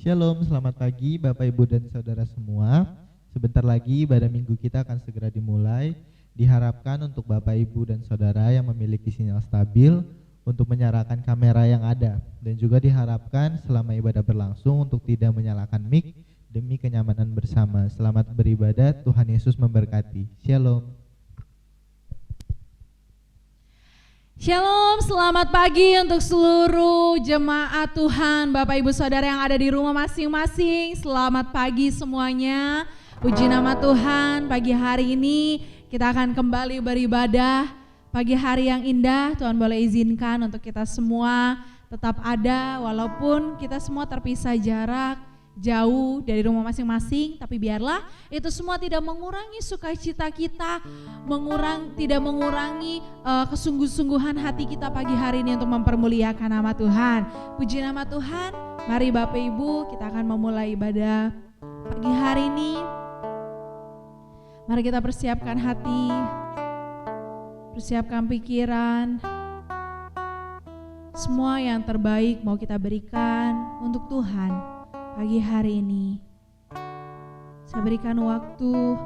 Shalom, selamat pagi Bapak Ibu dan Saudara semua. Sebentar lagi ibadah minggu kita akan segera dimulai. Diharapkan untuk Bapak Ibu dan Saudara yang memiliki sinyal stabil untuk menyalakan kamera yang ada. Dan juga diharapkan selama ibadah berlangsung untuk tidak menyalakan mic demi kenyamanan bersama. Selamat beribadah, Tuhan Yesus memberkati. Shalom. Shalom, selamat pagi untuk seluruh jemaat Tuhan, Bapak Ibu Saudara yang ada di rumah masing-masing. Selamat pagi semuanya, puji nama Tuhan. Pagi hari ini kita akan kembali beribadah. Pagi hari yang indah, Tuhan boleh izinkan untuk kita semua tetap ada walaupun kita semua terpisah jarak, jauh dari rumah masing-masing, tapi biarlah itu semua tidak mengurangi sukacita kita, tidak mengurangi kesungguh-sungguhan hati kita pagi hari ini untuk mempermuliakan nama Tuhan. Puji nama Tuhan. Mari Bapak Ibu, kita akan memulai ibadah pagi hari ini. Mari kita persiapkan hati, persiapkan pikiran. Semua yang terbaik mau kita berikan untuk Tuhan. Pagi hari ini, saya berikan waktu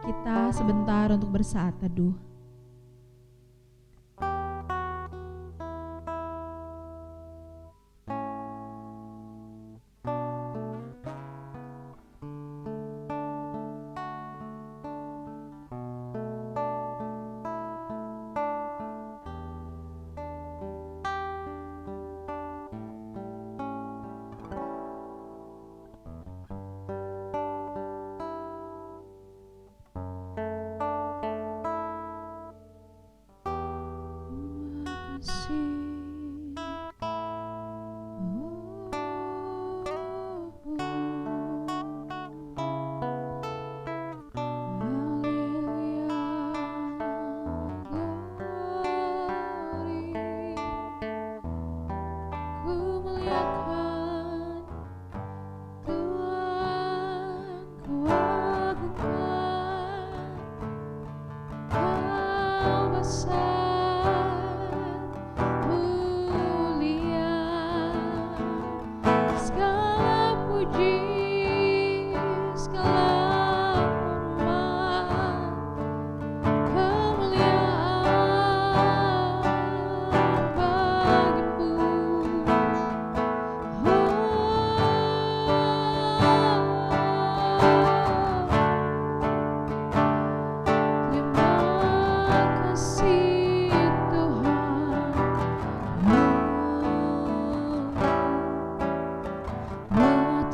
kita sebentar untuk bersaat teduh.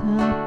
Tetap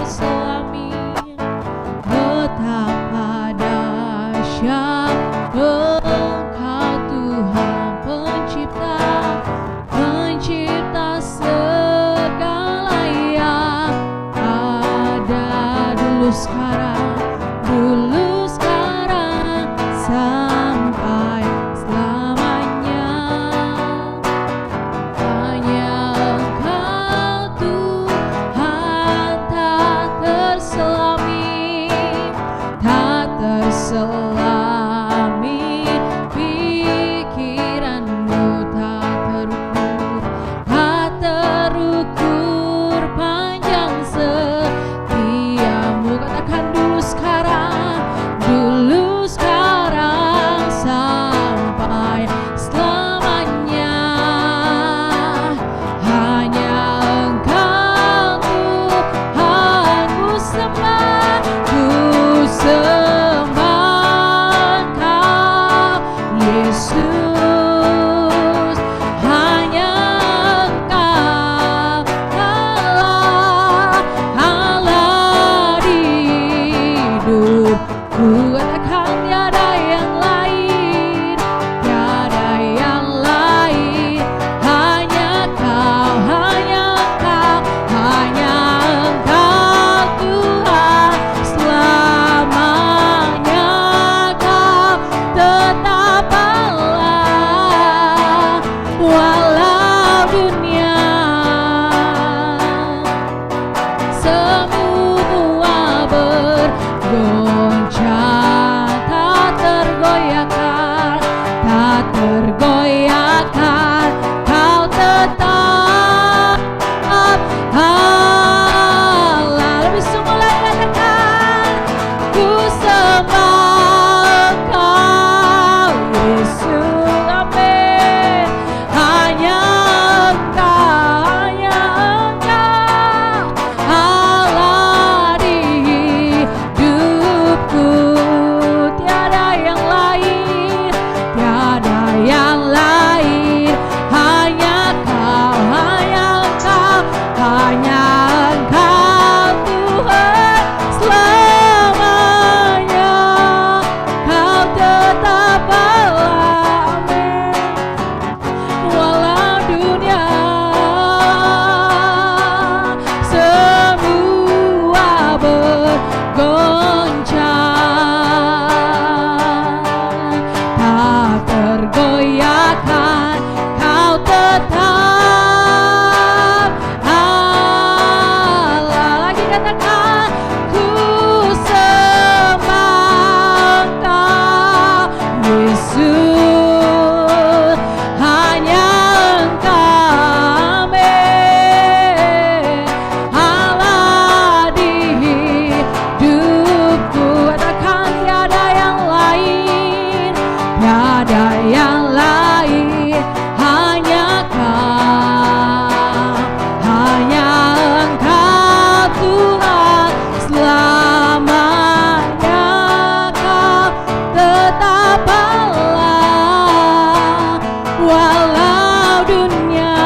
terselami. Betapa dahsyat Engkau Tuhan pencipta segala yang ada dulu sekarang sampai selamanya. Hanya Engkau Tuhan tak terselami, pikiranmu tak terukur panjang setiamu. Katakan dulu sekarang sampai selamanya. Hanya Engkau Tuhan ku sembah Kau Yesus. Hanya Engkau Allah di hidupku. Katakan tiada yang lain, hanya Engkau Tuhan selamanya. Kau tetap Allah walau dunia semua bergoncang, tak tergoyahkan, Kau tetap Allah. Lebih sungguh lagi katakan, ku sembah Kau Yesus. Amin. Hanya Engkau Allah di hidupku. Tiada yang lain, hanya Engkau Tuhan selamanya. Kau tetap Allah, amin. Walau dunia semua bergoncang, tak tergoyahkan, Kau tetap Allah. Lagi katakan, ku sembah Kau Yesus. Hanya Engkau, amin, Allah di hidupku. Katakan tiada yang lain, hanya Engkau Tuhan selamanya. Kau tetap Allah walau dunia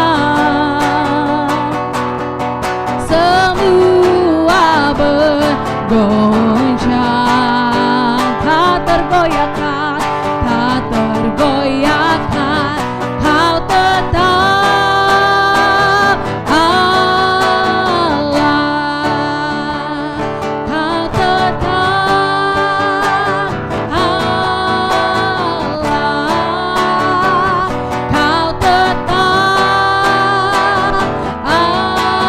semua bergoncang, tak tergoyahkan, Kau tetap Allah. Kau tetap Allah. Kau tetap Allah.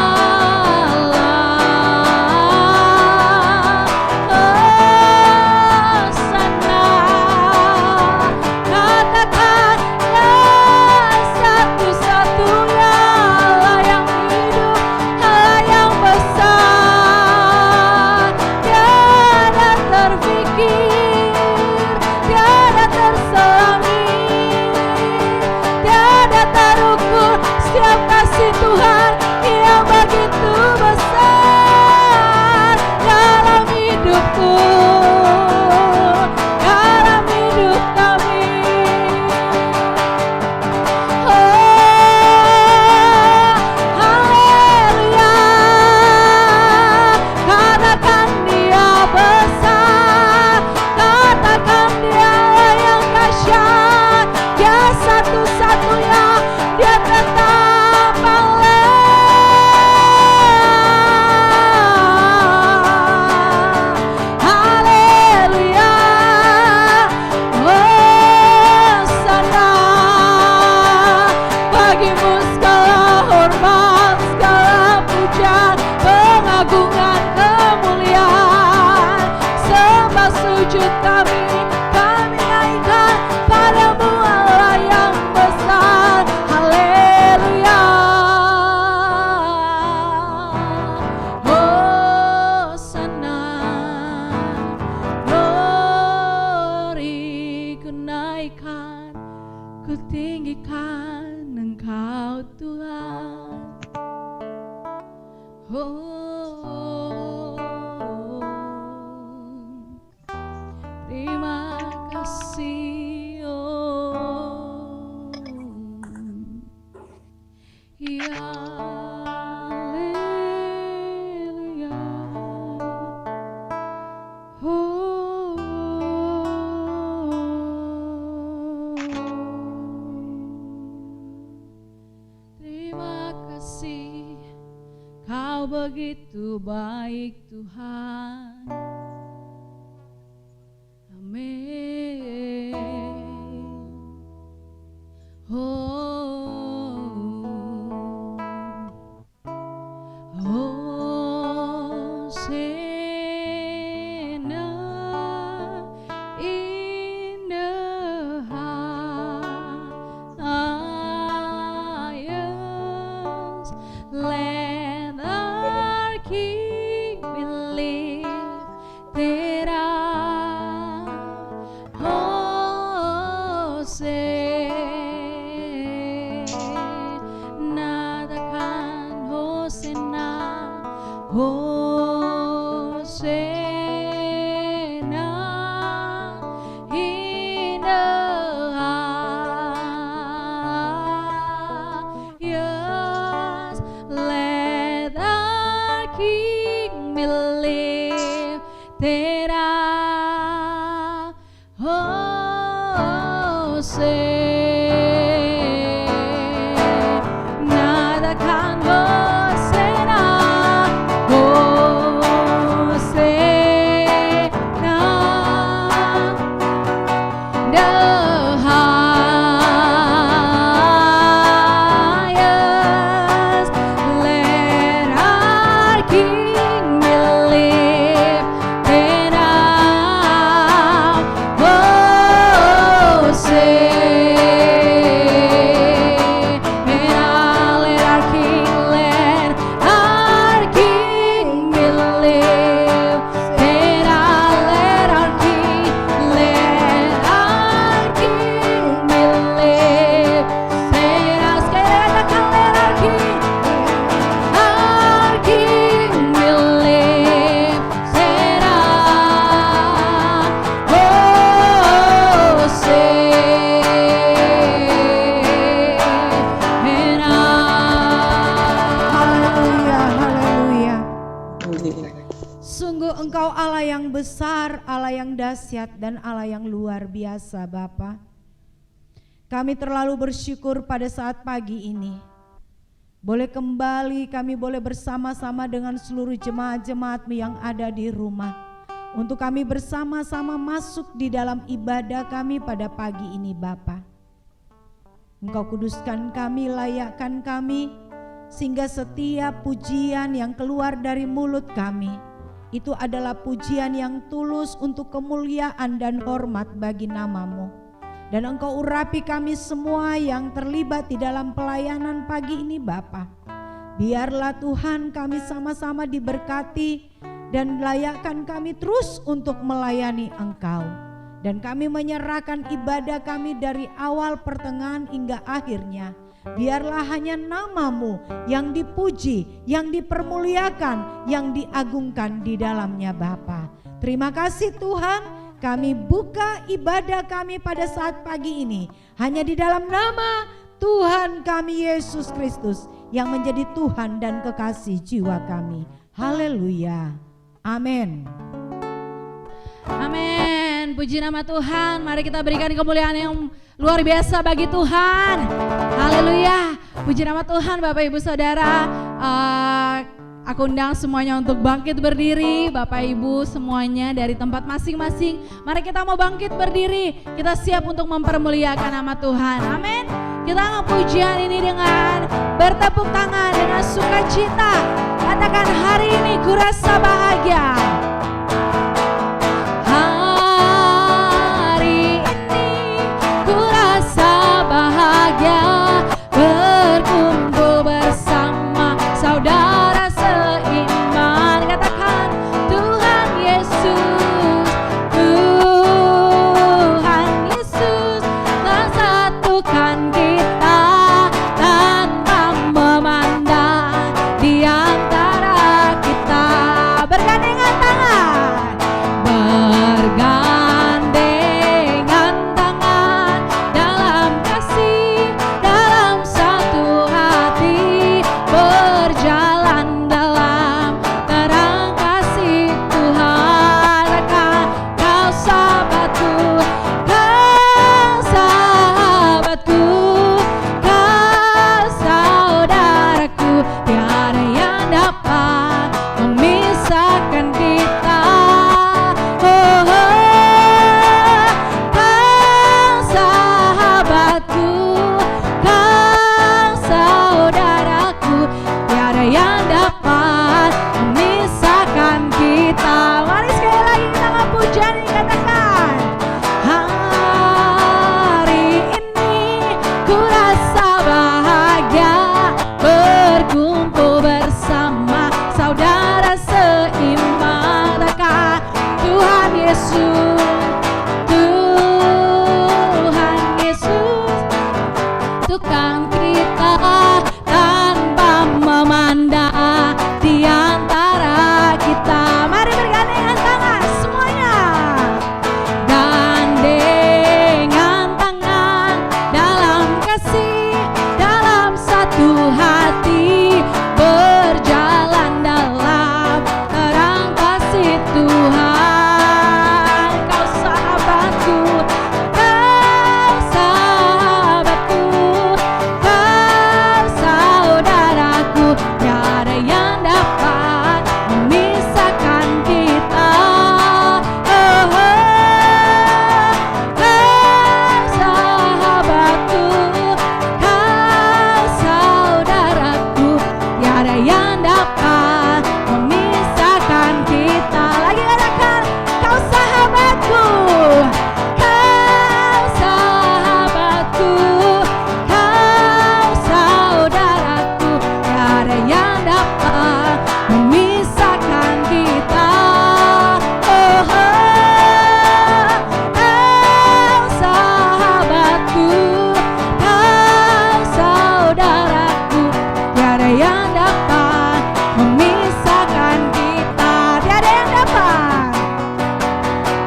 begitu baik Tuhan. Amin. Hosanna in the highest. Let our King be lifted up. Hosanna, takkan Hosanna, Hosanna in the highest. Let our King be lifted up. Hosanna, takkan Hosanna, Hosanna the highest. Let our King be lifted up. Sungguh Engkau Allah yang besar, Allah yang dahsyat, dan Allah yang luar biasa Bapa. Kami terlalu bersyukur pada saat pagi ini. Boleh kembali, kami boleh bersama-sama dengan seluruh jemaat-jemaat-Mu yang ada di rumah. Untuk kami bersama-sama masuk di dalam ibadah kami pada pagi ini Bapa. Engkau kuduskan kami, layakkan kami, sehingga setiap pujian yang keluar dari mulut kami itu adalah pujian yang tulus untuk kemuliaan dan hormat bagi nama-Mu. Dan Engkau urapi kami semua yang terlibat di dalam pelayanan pagi ini Bapa. Biarlah Tuhan kami sama-sama diberkati dan layakkan kami terus untuk melayani Engkau. Dan kami menyerahkan ibadah kami dari awal, pertengahan hingga akhirnya. Biarlah hanya nama-Mu yang dipuji, yang dipermuliakan, yang diagungkan di dalamnya Bapa. Terima kasih Tuhan, kami buka ibadah kami pada saat pagi ini hanya di dalam nama Tuhan kami Yesus Kristus yang menjadi Tuhan dan kekasih jiwa kami. Haleluya. Amin. Amin. Puji nama Tuhan. Mari kita berikan kemuliaan yang luar biasa bagi Tuhan. Haleluya. Puji nama Tuhan Bapak Ibu Saudara. Aku undang semuanya untuk bangkit berdiri. Bapak Ibu semuanya dari tempat masing-masing. Mari kita mau bangkit berdiri. Kita siap untuk mempermuliakan nama Tuhan. Amin. Kita angkat pujian ini dengan bertepuk tangan, dengan sukacita. Katakan, hari ini ku rasa bahagia. Berkumpul bersama saudara seiman. Katakan, Tuhan Yesus, Tuhan Yesus telah satukan kita tanpa memandang di antara kita. Bergandeng Tuhan, Kau sahabatku, Kau sahabatku, Kau saudaraku, tiada yang dapat memisahkan kita. Oh, Kau sahabatku, Kau saudaraku, tiada yang dapat memisahkan kita. Lagi katakan, Kau sahabatku, Kau sahabatku, Kau saudaraku, tiada yang dapat memisahkan kita. Oh, Kau sahabatku, Kau saudaraku, tiada yang dapat memisahkan kita. Tiada yang dapat,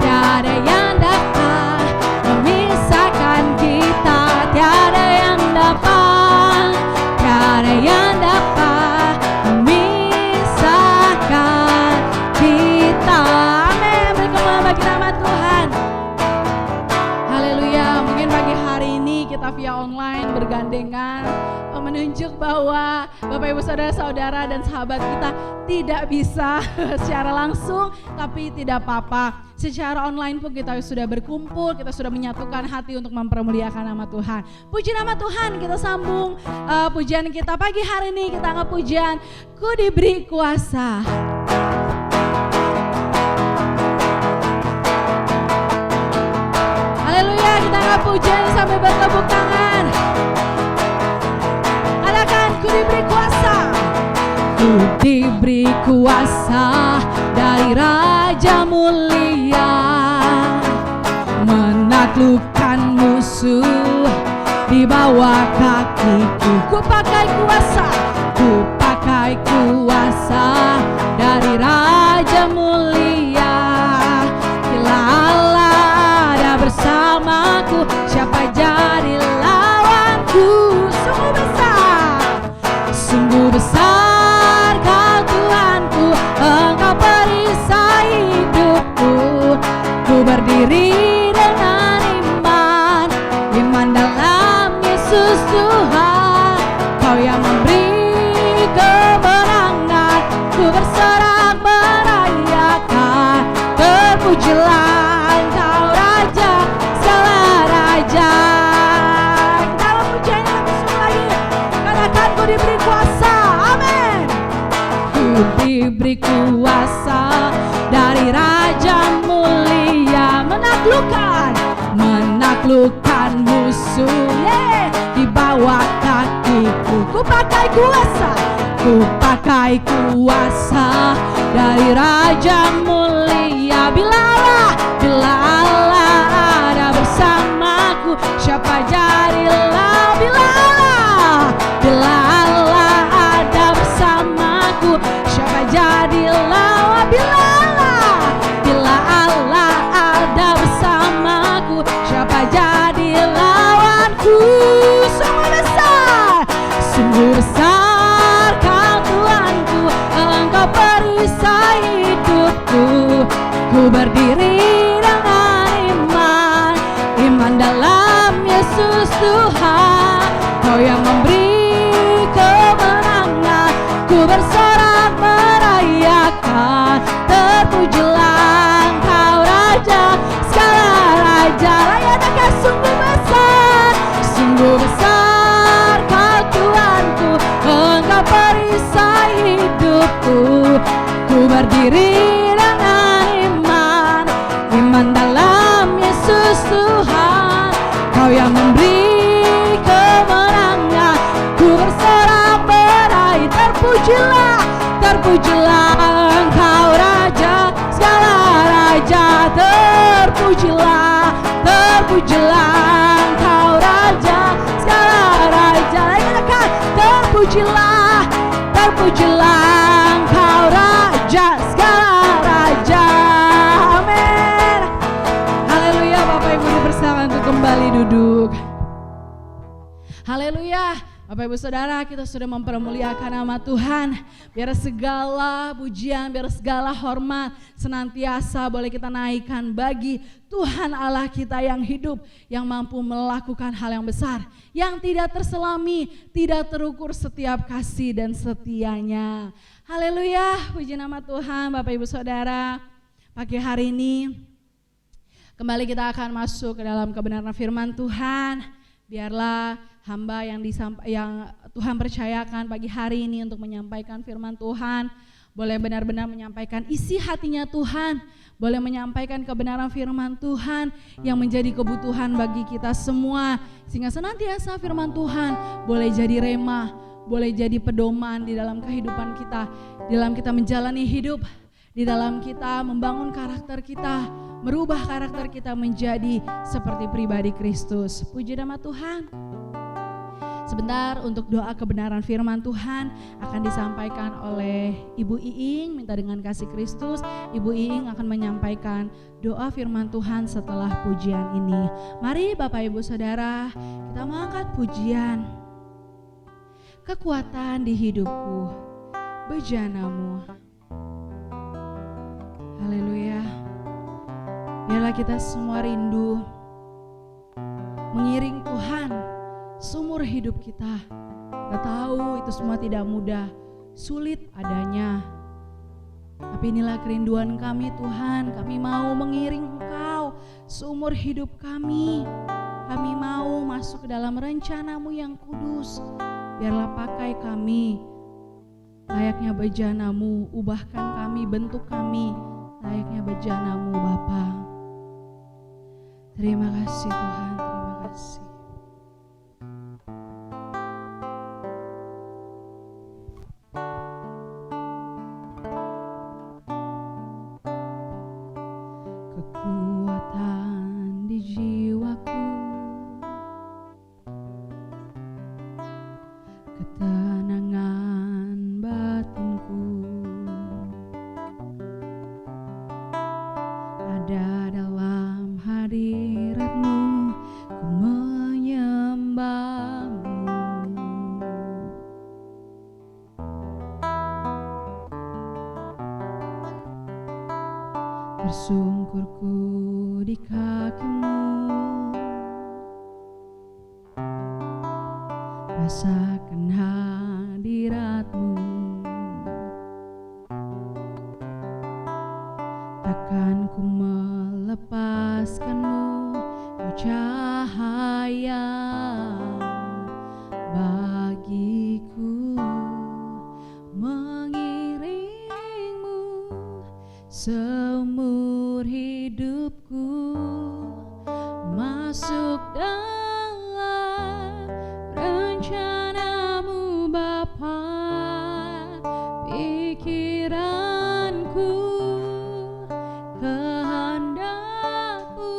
tiada yang dapat memisahkan kita. Tiada yang dapat, tiada yang dapat memisahkan kita. Amin. Beri kemuliaan bagi nama Tuhan. Haleluya. Mungkin pagi hari ini kita via online bergandengan menunjuk bahwa Bapak Ibu Saudara-saudara dan sahabat kita tidak bisa secara langsung, tapi tidak apa-apa. Secara online pun kita sudah berkumpul, kita sudah menyatukan hati untuk mempermuliakan nama Tuhan. Puji nama Tuhan, kita sambung pujian kita pagi hari ini. Kita angkat pujian, Ku diberi kuasa. Haleluya, kita angkat pujian sambil bertepuk tangan. Katakan, ku diberi kuasa. Ku diberi kuasa dari Raja mulia, menaklukkan musuh di bawah kakiku. Ku pakai kuasa, ku pakai kuasa dari Raja mulia. Bila Allah ada bersamaku, siapa jadi lawanku? Sungguh besar, sungguh besar Kau Tuhanku, Engkau perisai hidupku. Ku berdiri dengan iman, iman dalam Yesus Tuhan. Kau yang memberi kemenangan, ku bersorak merayakan. Terpujilah Engkau Raja, segala raja. Dalam pujian yang bersama lagi, katakan, ku diberi kuasa. Amin. Ku diberi kuasa dari Raja mulia, menaklukkan musuh, di bawah kakiku. Ku pakai kuasa, ku pakai kuasa dari Raja mulia. Bila Allah ada bersamaku, siapa jadilah. Bila Allah ada bersamaku, siapa jadilah. Bila Allah ada bersamaku, siapa jadi lawanku? Sungguh besar, sungguh besar Kau Tuhanku, Engkau perisai hidupku. Ku berdiri dengan iman, iman dalam Yesus Tuhan. Kau yang memberi kemenangan, ku bersorak merayakan. Terpujilah Engkau Raja, segala raja. Layaknya sungguh besar Kau Tuhanku, Engkau perisai hidupku. Ku berdiri dengan iman, iman dalam Yesus Tuhan. Kau yang memberi kemenangan, ku bersorak meraih. Terpujilah Engkau Raja, segala raja. Terpujilah Engkau Raja, segala raja. Katakan, terpujilah Engkau Raja, segala raja. Amin. Haleluya. Bapak Ibu dipersilakan untuk kembali duduk. Haleluya. Bapak Ibu Saudara, kita sudah mempermuliakan nama Tuhan. Biar segala pujian, biar segala hormat senantiasa boleh kita naikkan bagi Tuhan Allah kita yang hidup, yang mampu melakukan hal yang besar, yang tidak terselami, tidak terukur setiap kasih dan setianya. Haleluya, puji nama Tuhan. Bapak Ibu Saudara, pagi hari ini kembali kita akan masuk ke dalam kebenaran firman Tuhan. Biarlah hamba yang Tuhan percayakan pagi hari ini untuk menyampaikan firman Tuhan boleh benar-benar menyampaikan isi hatinya Tuhan, boleh menyampaikan kebenaran firman Tuhan yang menjadi kebutuhan bagi kita semua, sehingga senantiasa firman Tuhan boleh jadi rema, boleh jadi pedoman di dalam kehidupan kita, di dalam kita menjalani hidup, di dalam kita membangun karakter kita, merubah karakter kita menjadi seperti pribadi Kristus. Puji nama Tuhan. Sebentar untuk doa kebenaran firman Tuhan akan disampaikan oleh Ibu Iing, minta dengan kasih Kristus. Ibu Iing akan menyampaikan doa firman Tuhan setelah pujian ini. Mari Bapak Ibu Saudara, kita mengangkat pujian. Kekuatan di hidupku, bejanamu. Haleluya. Biarlah kita semua rindu mengiring Tuhan seumur hidup kita. Kita tahu itu semua tidak mudah, sulit adanya. Tapi inilah kerinduan kami Tuhan, kami mau mengiring Engkau seumur hidup kami. Kami mau masuk ke dalam rencana-Mu yang kudus. Biarlah pakai kami layaknya bejana-Mu, ubahkan kami, bentuk kami layaknya bejana-Mu Bapa. Terima kasih Tuhan, terima kasih. Kekuatan di jiwaku, ketenangan batinku, ada dalam hadirat-Mu, ku menyembah-Mu. Tersungkurku di kaki-Mu, rasakan hadirat-Mu. Takkan ku melepaskan-Mu, Kau cahaya bagiku, mengiring-Mu seumur hidupku, masuk dalam rencana-Mu Bapa. Pikiranku, kehendakku,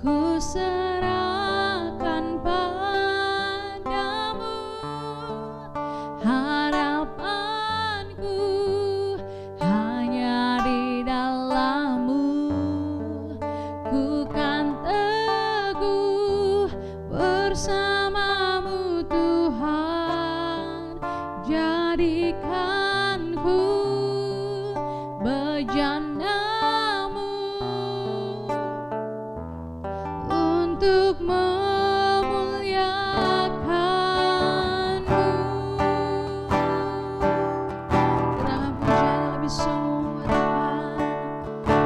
ku serahkan padamu. Harapanku hanya di dalam-Mu, ku kan teguh bersama-Mu Tuhan. Jadikanku bejana-Mu untuk memuliakan-Mu. Kita pujian lebih semua Tuhan.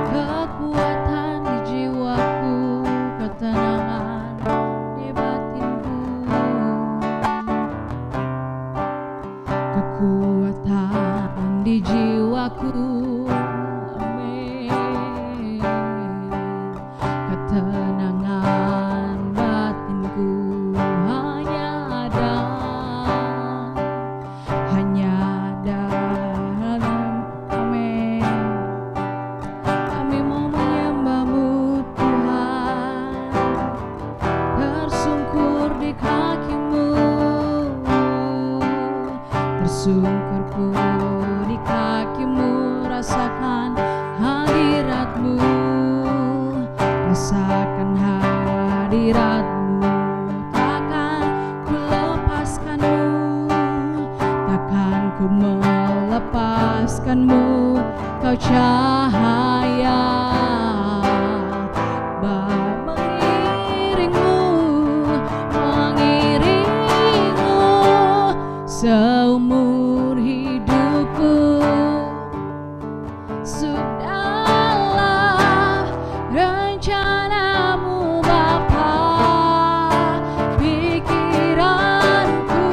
Kekuatan di jiwaku, ketenangan di batinku. Kekuatan di jiwaku, amin. Ketenangan batinku hanya ada amin. Kami mau menyembah-Mu Tuhan, tersungkur di kaki-Mu, tersungkurku di kaki-Mu, rasa terangmu, Kau cahaya, mengiringmu seumur hidupku. Sudahlah rencanamu Bapa, pikiranku,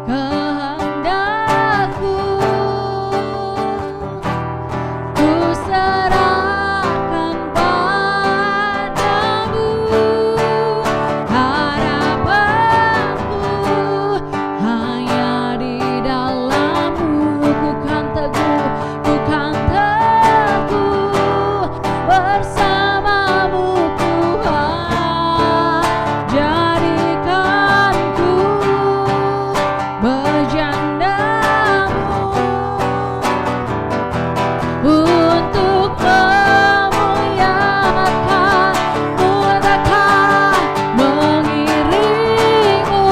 kehendakku, ku serahkan padamu. Harapanku hanya di dalam-Mu, ku kan teguh bersama-Mu Tuhan. Jadikanku berjandamu untuk memuliakan-Mu, takkan mengiringmu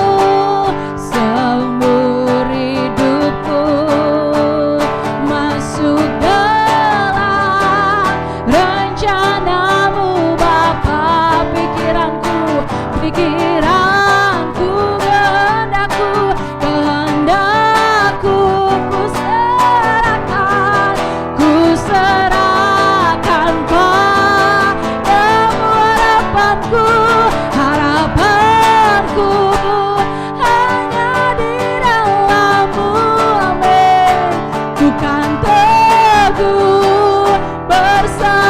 seumur hidupku. Masuk dalam rencana-Mu Bapa, pikiranku, kehendakku, ku serahkan padamu. Harapanku hanya di dalam-Mu, amin. Ku kan teguh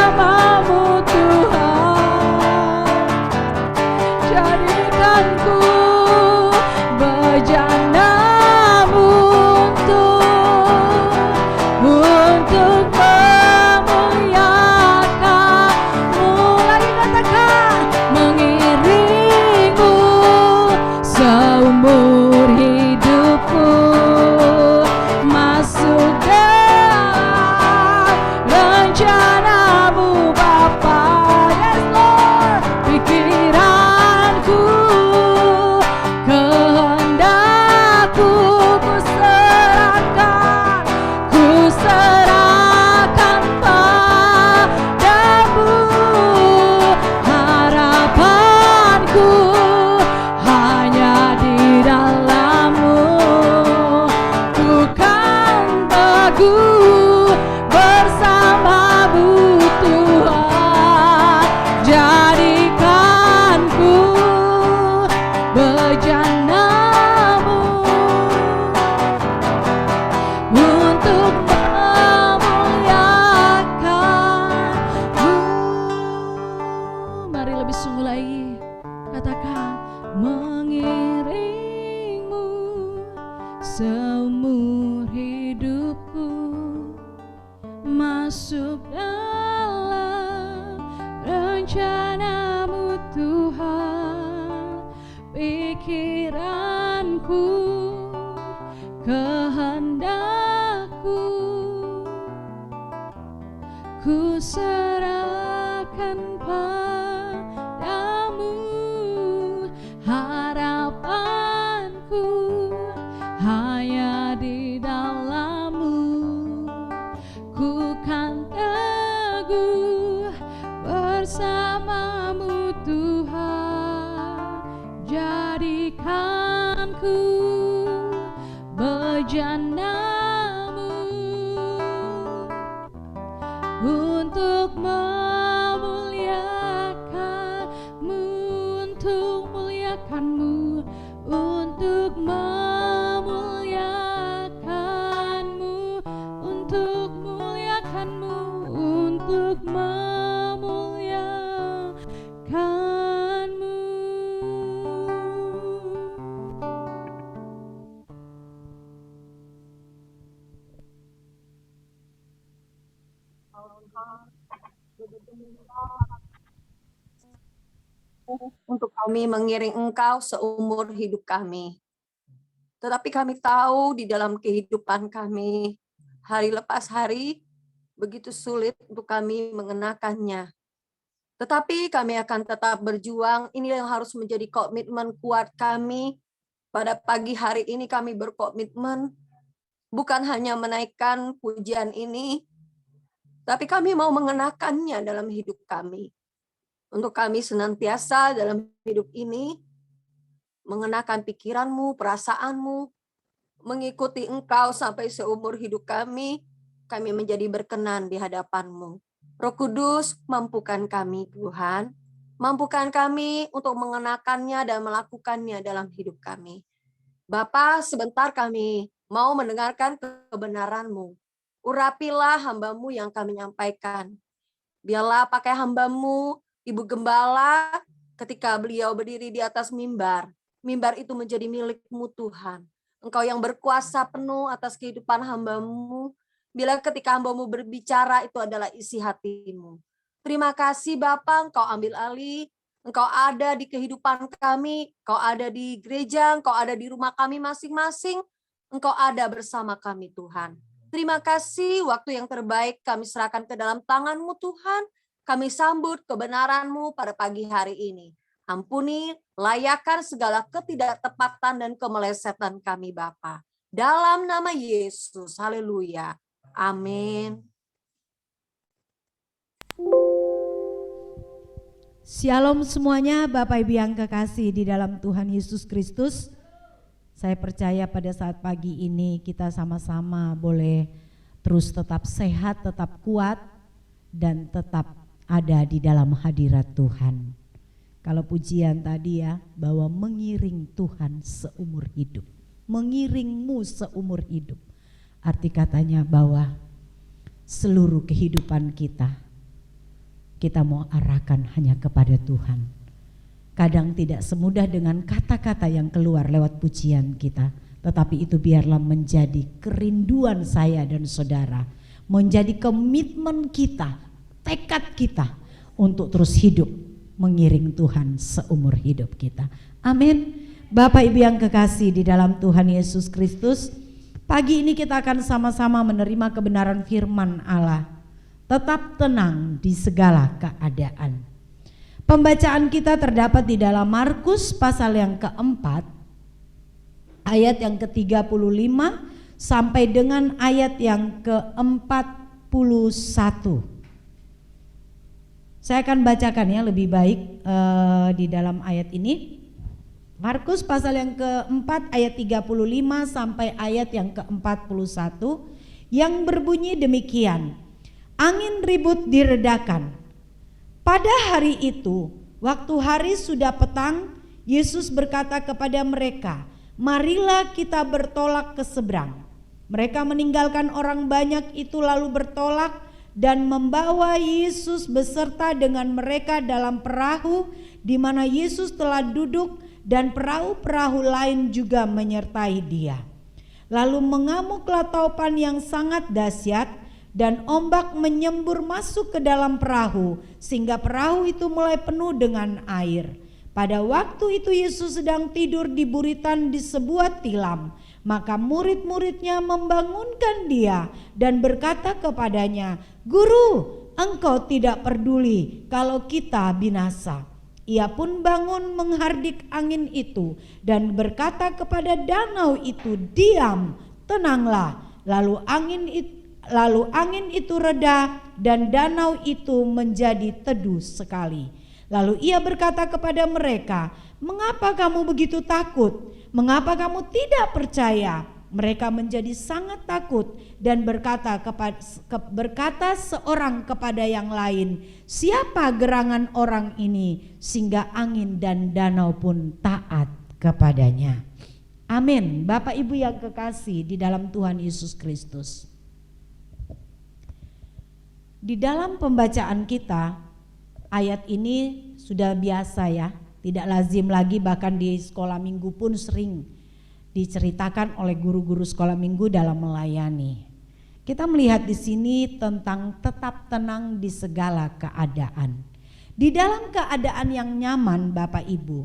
bersama-Mu Tuhan. Jadikanku berjandamu untuk memuliakan-Mu. Lagi katakan, mengiringmu seumur hidupku. Masuk dalam rencana-Mu Bapa, yes Lord. Pikiranku, kehendakku, ku serahkan padamu. Harapanku hanya di dalam-Mu, ku kan teguh bersama-Mu Tuhan. Jadikanku berjandamu untuk memuliakan-Mu. Mari lebih sungguh lagi katakan, mengiringmu seumur hidupku. Masuk dalam rencana-Mu Tuhan. Pikiranku, kehendakku, ku serahkan padamu. Harapanku hanya di dalam-Mu, ku kan teguh bersama-Mu Tuhan. Jadikanku berjandamu untuk memuliakan-Mu, untuk muliakan-Mu, untuk memuliakan-Mu, untuk muliakan-Mu, untuk memuliakan-Mu. Untuk kami mengiring Engkau seumur hidup kami. Tetapi kami tahu di dalam kehidupan kami, hari lepas hari, begitu sulit untuk kami mengenakannya. Tetapi kami akan tetap berjuang, ini yang harus menjadi komitmen kuat kami. Pada pagi hari ini kami berkomitmen bukan hanya menaikkan pujian ini, tapi kami mau mengenakannya dalam hidup kami. Untuk kami senantiasa dalam hidup ini, mengenakan pikiran-Mu, perasaanmu, mengikuti Engkau sampai seumur hidup kami menjadi berkenan di hadapan-Mu. Roh Kudus, mampukan kami Tuhan, mampukan kami untuk mengenakannya dan melakukannya dalam hidup kami. Bapa, sebentar kami mau mendengarkan kebenaran-Mu. Urapilah hamba-Mu yang kami nyampaikan. Biarlah pakai hamba-Mu, Ibu Gembala, ketika beliau berdiri di atas mimbar. Mimbar itu menjadi milik-Mu Tuhan. Engkau yang berkuasa penuh atas kehidupan hamba-Mu. Bila ketika hamba-Mu berbicara itu adalah isi hati-Mu. Terima kasih Bapa, Engkau ambil alih. Engkau ada di kehidupan kami. Engkau ada di gereja. Engkau ada di rumah kami masing-masing. Engkau ada bersama kami Tuhan. Terima kasih waktu yang terbaik kami serahkan ke dalam tangan-Mu Tuhan. Kami sambut kebenaran-Mu pada pagi hari ini. Ampuni, layakkan segala ketidaktepatan dan kemelesetan kami Bapa. Dalam nama Yesus, haleluya. Amin. Shalom semuanya, Bapak Ibu yang kekasih di dalam Tuhan Yesus Kristus. Saya percaya pada saat pagi ini kita sama-sama boleh terus tetap sehat, tetap kuat, dan tetap ada di dalam hadirat Tuhan. Kalau pujian tadi ya, bahwa mengiring Tuhan seumur hidup, mengiringmu seumur hidup. Arti katanya bahwa seluruh kehidupan kita mau arahkan hanya kepada Tuhan. Kadang tidak semudah dengan kata-kata yang keluar lewat pujian kita, tetapi itu biarlah menjadi kerinduan saya dan saudara, menjadi komitmen kita, tekad kita untuk terus hidup mengiring Tuhan seumur hidup kita. Amin. Bapak Ibu yang kekasih di dalam Tuhan Yesus Kristus, pagi ini kita akan sama-sama menerima kebenaran firman Allah. Tetap tenang di segala keadaan. Pembacaan kita terdapat di dalam Markus pasal yang keempat, ayat yang ke-35 sampai dengan ayat yang ke-41. Saya akan bacakan ya lebih baik di dalam ayat ini. Markus pasal yang keempat ayat 35 sampai ayat yang ke-41 yang berbunyi demikian. Angin ribut diredakan. Pada hari itu, waktu hari sudah petang, Yesus berkata kepada mereka, "Marilah kita bertolak ke seberang." Mereka meninggalkan orang banyak itu lalu bertolak dan membawa Yesus beserta dengan mereka dalam perahu di mana Yesus telah duduk, dan perahu-perahu lain juga menyertai Dia. Lalu mengamuklah taupan yang sangat dahsyat dan ombak menyembur masuk ke dalam perahu sehingga perahu itu mulai penuh dengan air. Pada waktu itu Yesus sedang tidur di buritan di sebuah tilam. Maka murid-muridnya membangunkan Dia dan berkata kepadanya, "Guru, Engkau tidak peduli kalau kita binasa." Ia pun bangun menghardik angin itu dan berkata kepada danau itu, "Diam, tenanglah." Lalu angin itu reda dan danau itu menjadi teduh sekali. Lalu Ia berkata kepada mereka, "Mengapa kamu begitu takut? Mengapa kamu tidak percaya?" Mereka menjadi sangat takut dan berkata seorang kepada yang lain, "Siapa gerangan orang ini sehingga angin dan danau pun taat kepadanya?" Amin. Bapak Ibu yang kekasih di dalam Tuhan Yesus Kristus, di dalam pembacaan kita ayat ini sudah biasa ya, tidak lazim lagi, bahkan di sekolah minggu pun sering diceritakan oleh guru-guru sekolah minggu dalam melayani. Kita melihat di sini tentang tetap tenang di segala keadaan. Di dalam keadaan yang nyaman Bapak Ibu,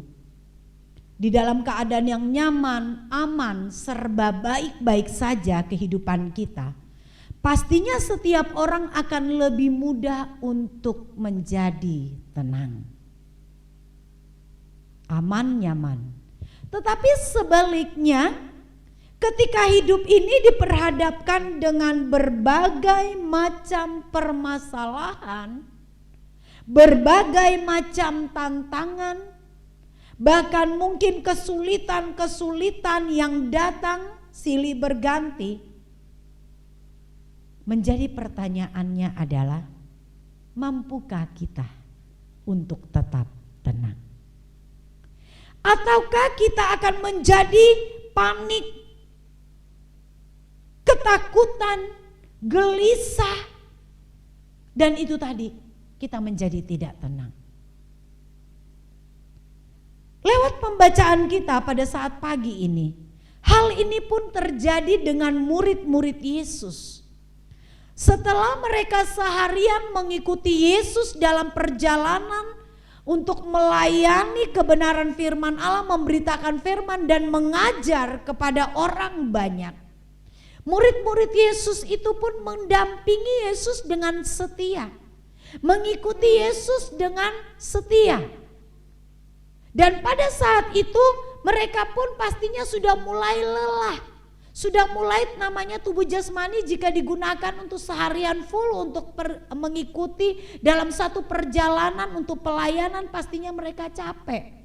di dalam keadaan yang nyaman, aman, serba baik-baik saja kehidupan kita, pastinya setiap orang akan lebih mudah untuk menjadi tenang, aman, nyaman. Tetapi sebaliknya, ketika hidup ini diperhadapkan dengan berbagai macam permasalahan, berbagai macam tantangan, bahkan mungkin kesulitan-kesulitan yang datang silih berganti, menjadi pertanyaannya adalah, mampukah kita untuk tetap tenang? Ataukah kita akan menjadi panik, ketakutan, gelisah, dan itu tadi kita menjadi tidak tenang. Lewat pembacaan kita pada saat pagi ini, hal ini pun terjadi dengan murid-murid Yesus. Setelah mereka seharian mengikuti Yesus dalam perjalanan untuk melayani kebenaran firman Allah, memberitakan firman dan mengajar kepada orang banyak, murid-murid Yesus itu pun mendampingi Yesus dengan setia, mengikuti Yesus dengan setia. Dan pada saat itu mereka pun pastinya sudah mulai lelah, sudah mulai namanya tubuh jasmani jika digunakan untuk seharian full untuk mengikuti dalam satu perjalanan untuk pelayanan, pastinya mereka capek.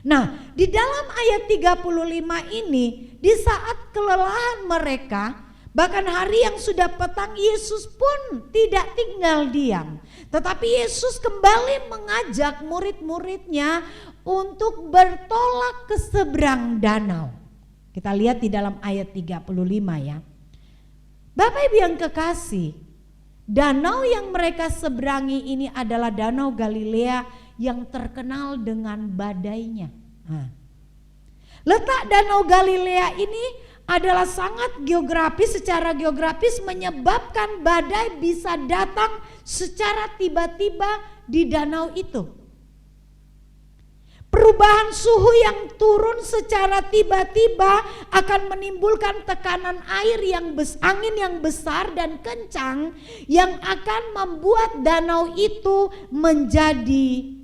Nah, di dalam ayat 35 ini, di saat kelelahan mereka, bahkan hari yang sudah petang, Yesus pun tidak tinggal diam. Tetapi Yesus kembali mengajak murid-muridnya untuk bertolak ke seberang danau. Kita lihat di dalam ayat 35 ya. Bapak Ibu yang kekasih, danau yang mereka seberangi ini adalah Danau Galilea yang terkenal dengan badainya. Letak Danau Galilea ini adalah sangat geografis, secara geografis menyebabkan badai bisa datang secara tiba-tiba di danau itu. Perubahan suhu yang turun secara tiba-tiba akan menimbulkan tekanan air angin yang besar dan kencang yang akan membuat danau itu menjadi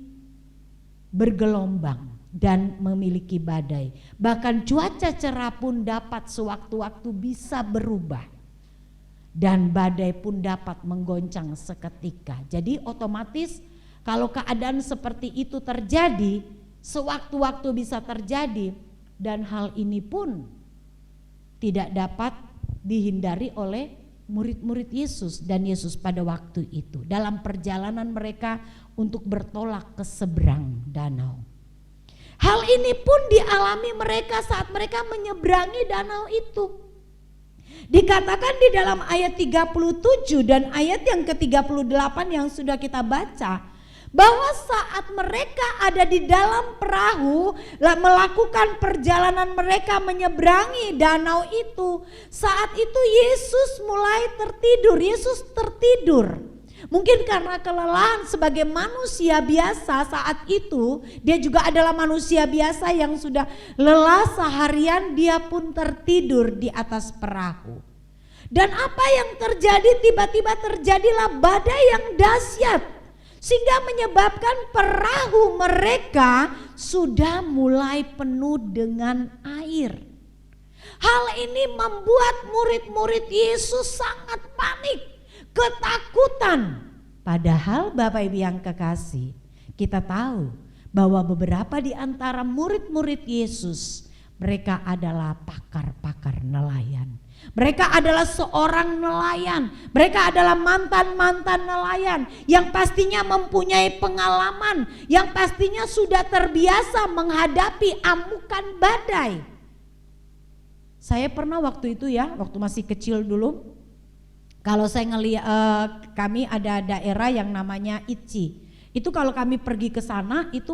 bergelombang dan memiliki badai. Bahkan cuaca cerah pun dapat sewaktu-waktu bisa berubah. Dan badai pun dapat menggoncang seketika. Jadi otomatis kalau keadaan seperti itu terjadi, sewaktu-waktu bisa terjadi, dan hal ini pun tidak dapat dihindari oleh murid-murid Yesus dan Yesus pada waktu itu dalam perjalanan mereka untuk bertolak ke seberang danau. Hal ini pun dialami mereka saat mereka menyeberangi danau itu. Dikatakan di dalam ayat 37 dan ayat yang ke-38 yang sudah kita baca, bahwa saat mereka ada di dalam perahu melakukan perjalanan mereka menyeberangi danau itu, saat itu Yesus mulai tertidur. Yesus tertidur. Mungkin karena kelelahan sebagai manusia biasa saat itu, dia juga adalah manusia biasa yang sudah lelah seharian, dia pun tertidur di atas perahu. Dan apa yang terjadi? Tiba-tiba terjadilah badai yang dahsyat, sehingga menyebabkan perahu mereka sudah mulai penuh dengan air. Hal ini membuat murid-murid Yesus sangat panik, ketakutan. Padahal Bapak Ibu yang kekasih, kita tahu bahwa beberapa di antara murid-murid Yesus, mereka adalah pakar-pakar nelayan. Mereka adalah seorang nelayan, mereka adalah mantan-mantan nelayan yang pastinya mempunyai pengalaman, yang pastinya sudah terbiasa menghadapi amukan badai. Saya pernah waktu itu ya, waktu masih kecil dulu, kalau saya ngelihat kami ada daerah yang namanya Itci. Itu kalau kami pergi ke sana itu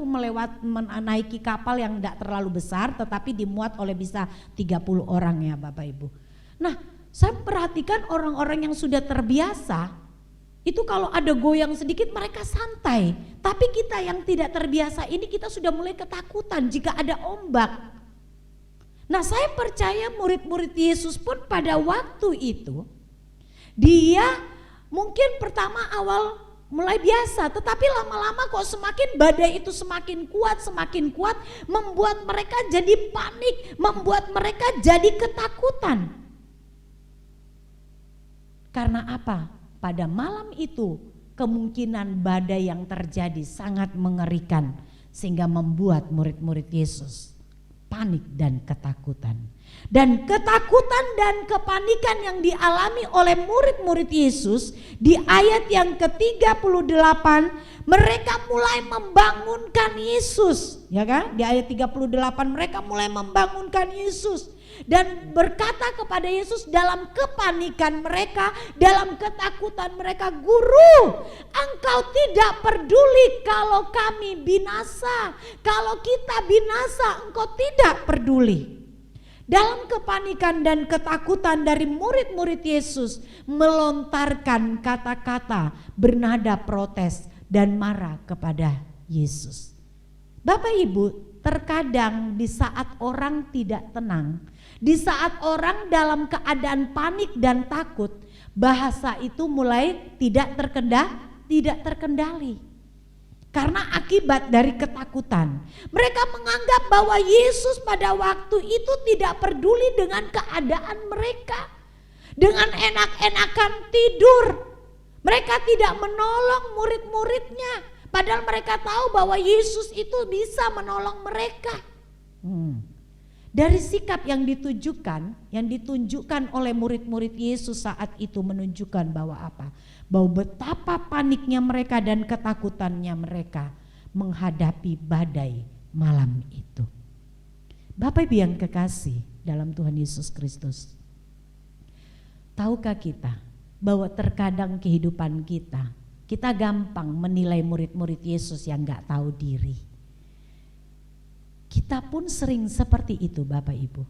menaiki kapal yang tidak terlalu besar tetapi dimuat oleh bisa 30 orang ya Bapak Ibu. Nah, saya perhatikan orang-orang yang sudah terbiasa, itu kalau ada goyang sedikit mereka santai. Tapi kita yang tidak terbiasa ini kita sudah mulai ketakutan jika ada ombak. Nah, saya percaya murid-murid Yesus pun pada waktu itu, dia mungkin pertama awal mulai biasa, tetapi lama-lama kok semakin badai itu semakin kuat, membuat mereka jadi panik, membuat mereka jadi ketakutan. Karena apa? Pada malam itu kemungkinan badai yang terjadi sangat mengerikan, sehingga membuat murid-murid Yesus panik dan ketakutan. Dan ketakutan dan kepanikan yang dialami oleh murid-murid Yesus di ayat yang ke-38, mereka mulai membangunkan Yesus, ya kan? Di ayat 38 mereka mulai membangunkan Yesus dan berkata kepada Yesus dalam kepanikan mereka, dalam ketakutan mereka, "Guru, Engkau tidak peduli kalau kami binasa, kalau kita binasa Engkau tidak peduli." Dalam kepanikan dan ketakutan dari murid-murid Yesus melontarkan kata-kata bernada protes dan marah kepada Yesus. Bapak Ibu, terkadang di saat orang tidak tenang, di saat orang dalam keadaan panik dan takut, bahasa itu mulai tidak terkendali. Karena akibat dari ketakutan, mereka menganggap bahwa Yesus pada waktu itu tidak peduli dengan keadaan mereka. Dengan enak-enakan tidur, mereka tidak menolong murid-muridnya. Padahal mereka tahu bahwa Yesus itu bisa menolong mereka. Dari sikap yang ditunjukkan oleh murid-murid Yesus saat itu menunjukkan bahwa apa? Bahwa betapa paniknya mereka dan ketakutannya mereka menghadapi badai malam itu. Bapak Ibu yang kekasih dalam Tuhan Yesus Kristus, tahukah kita bahwa terkadang kehidupan kita gampang menilai murid-murid Yesus yang gak tahu diri. Kita pun sering seperti itu Bapak Ibu.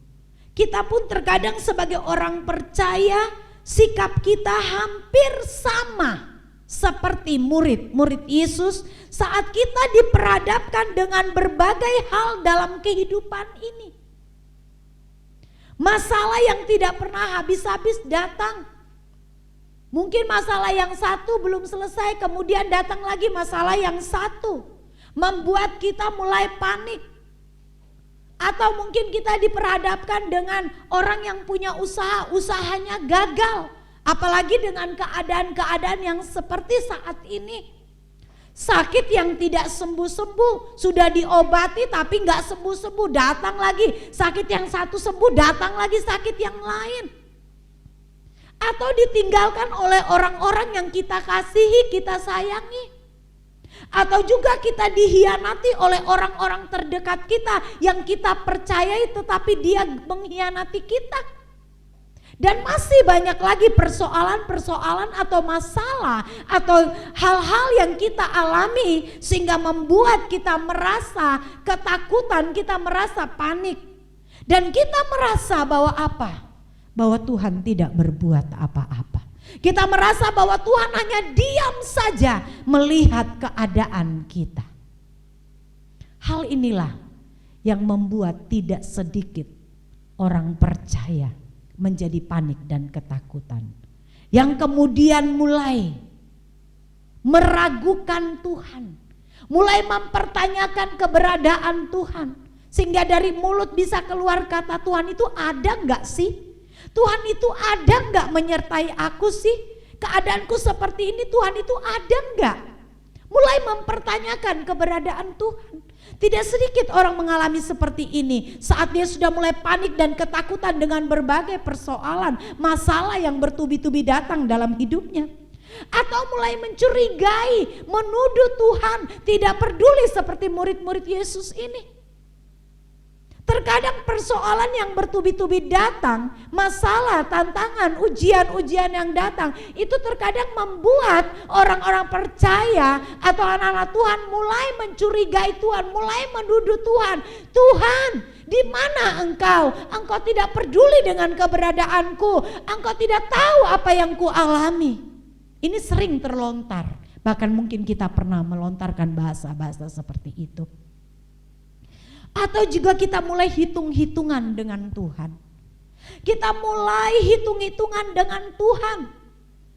Kita pun terkadang sebagai orang percaya, sikap kita hampir sama seperti murid-murid Yesus saat kita diperhadapkan dengan berbagai hal dalam kehidupan ini. Masalah yang tidak pernah habis-habis datang. Mungkin masalah yang satu belum selesai, kemudian datang lagi masalah yang satu, membuat kita mulai panik. Atau mungkin kita diperhadapkan dengan orang yang punya usaha, usahanya gagal. Apalagi dengan keadaan-keadaan yang seperti saat ini. Sakit yang tidak sembuh-sembuh, sudah diobati tapi gak sembuh-sembuh, datang lagi. Sakit yang satu sembuh, datang lagi sakit yang lain. Atau ditinggalkan oleh orang-orang yang kita kasihi, kita sayangi. Atau juga kita dihianati oleh orang-orang terdekat kita yang kita percayai tetapi dia mengkhianati kita. Dan masih banyak lagi persoalan-persoalan atau masalah atau hal-hal yang kita alami sehingga membuat kita merasa ketakutan, kita merasa panik. Dan kita merasa bahwa apa? Bahwa Tuhan tidak berbuat apa-apa. Kita merasa bahwa Tuhan hanya diam saja melihat keadaan kita. Hal inilah yang membuat tidak sedikit orang percaya menjadi panik dan ketakutan. Yang kemudian mulai meragukan Tuhan, mulai mempertanyakan keberadaan Tuhan. Sehingga dari mulut bisa keluar kata, Tuhan itu ada enggak sih? Tuhan itu ada enggak menyertai aku sih? Keadaanku seperti ini, Tuhan itu ada enggak? Mulai mempertanyakan keberadaan Tuhan. Tidak sedikit orang mengalami seperti ini saat dia sudah mulai panik dan ketakutan dengan berbagai persoalan, masalah yang bertubi-tubi datang dalam hidupnya. Atau mulai mencurigai, menuduh Tuhan, tidak peduli seperti murid-murid Yesus ini. Terkadang persoalan yang bertubi-tubi datang, masalah, tantangan, ujian-ujian yang datang, itu terkadang membuat orang-orang percaya atau anak-anak Tuhan mulai mencurigai Tuhan, mulai menuduh Tuhan. Tuhan, di mana Engkau? Engkau tidak peduli dengan keberadaanku, Engkau tidak tahu apa yang ku alami. Ini sering terlontar, bahkan mungkin kita pernah melontarkan bahasa-bahasa seperti itu. Atau juga kita mulai hitung-hitungan dengan Tuhan. Kita mulai hitung-hitungan dengan Tuhan.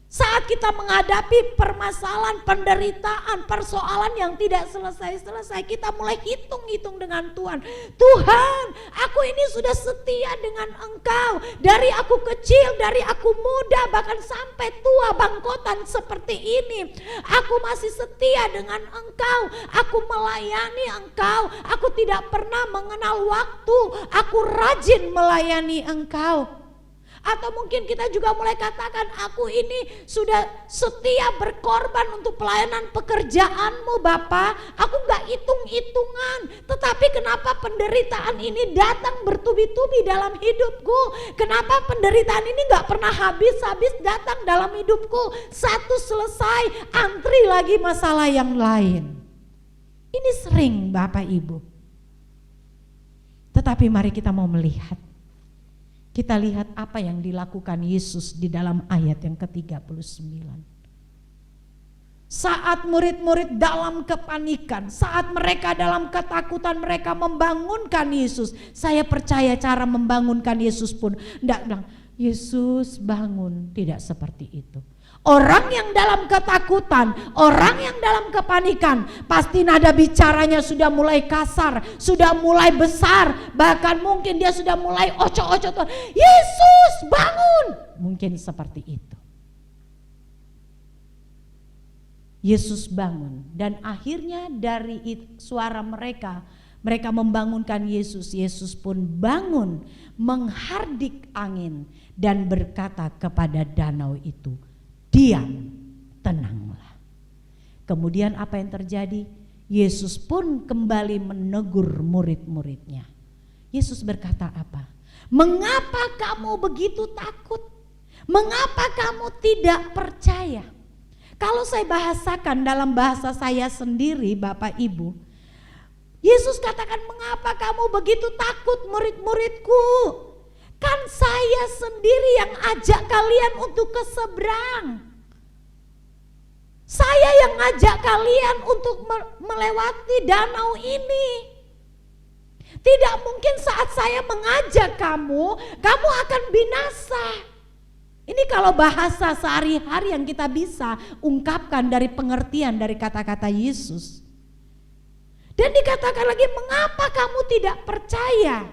Saat kita menghadapi permasalahan, penderitaan, persoalan yang tidak selesai-selesai, kita mulai hitung-hitung dengan Tuhan. Tuhan, aku ini sudah setia dengan Engkau. Dari aku kecil, dari aku muda, bahkan sampai tua bangkotan seperti ini. Aku masih setia dengan Engkau. Aku melayani Engkau. Aku tidak pernah mengenal waktu. Aku rajin melayani Engkau. Atau mungkin kita juga mulai katakan, aku ini sudah setia berkorban untuk pelayanan pekerjaanmu Bapa. Aku gak hitung-hitungan. Tetapi kenapa penderitaan ini datang bertubi-tubi dalam hidupku? Kenapa penderitaan ini gak pernah habis-habis datang dalam hidupku? Satu selesai, antri lagi masalah yang lain. Ini sering Bapak Ibu. Tetapi mari kita mau melihat. Kita lihat apa yang dilakukan Yesus di dalam ayat yang ke-39. Saat murid-murid dalam kepanikan, saat mereka dalam ketakutan, mereka membangunkan Yesus. Saya percaya cara membangunkan Yesus pun tidak bilang, Yesus bangun, tidak seperti itu. Orang yang dalam ketakutan, orang yang dalam kepanikan, pasti nada bicaranya sudah mulai kasar, sudah mulai besar, bahkan mungkin dia sudah mulai ocok-ocok Tuhan. Yesus bangun, mungkin seperti itu. Yesus bangun dan akhirnya dari suara mereka membangunkan Yesus. Yesus pun bangun, menghardik angin dan berkata kepada danau itu, diam, tenanglah. Kemudian apa yang terjadi? Yesus pun kembali menegur murid-muridnya. Yesus berkata apa? Mengapa kamu begitu takut? Mengapa kamu tidak percaya? Kalau saya bahasakan dalam bahasa saya sendiri Bapak Ibu, Yesus katakan, mengapa kamu begitu takut murid-muridku? Kan saya sendiri yang ajak kalian untuk ke seberang. Saya yang ngajak kalian untuk melewati danau ini. Tidak mungkin saat saya mengajak kamu akan binasa. Ini kalau bahasa sehari-hari yang kita bisa ungkapkan dari pengertian dari kata-kata Yesus. Dan dikatakan lagi, mengapa kamu tidak percaya?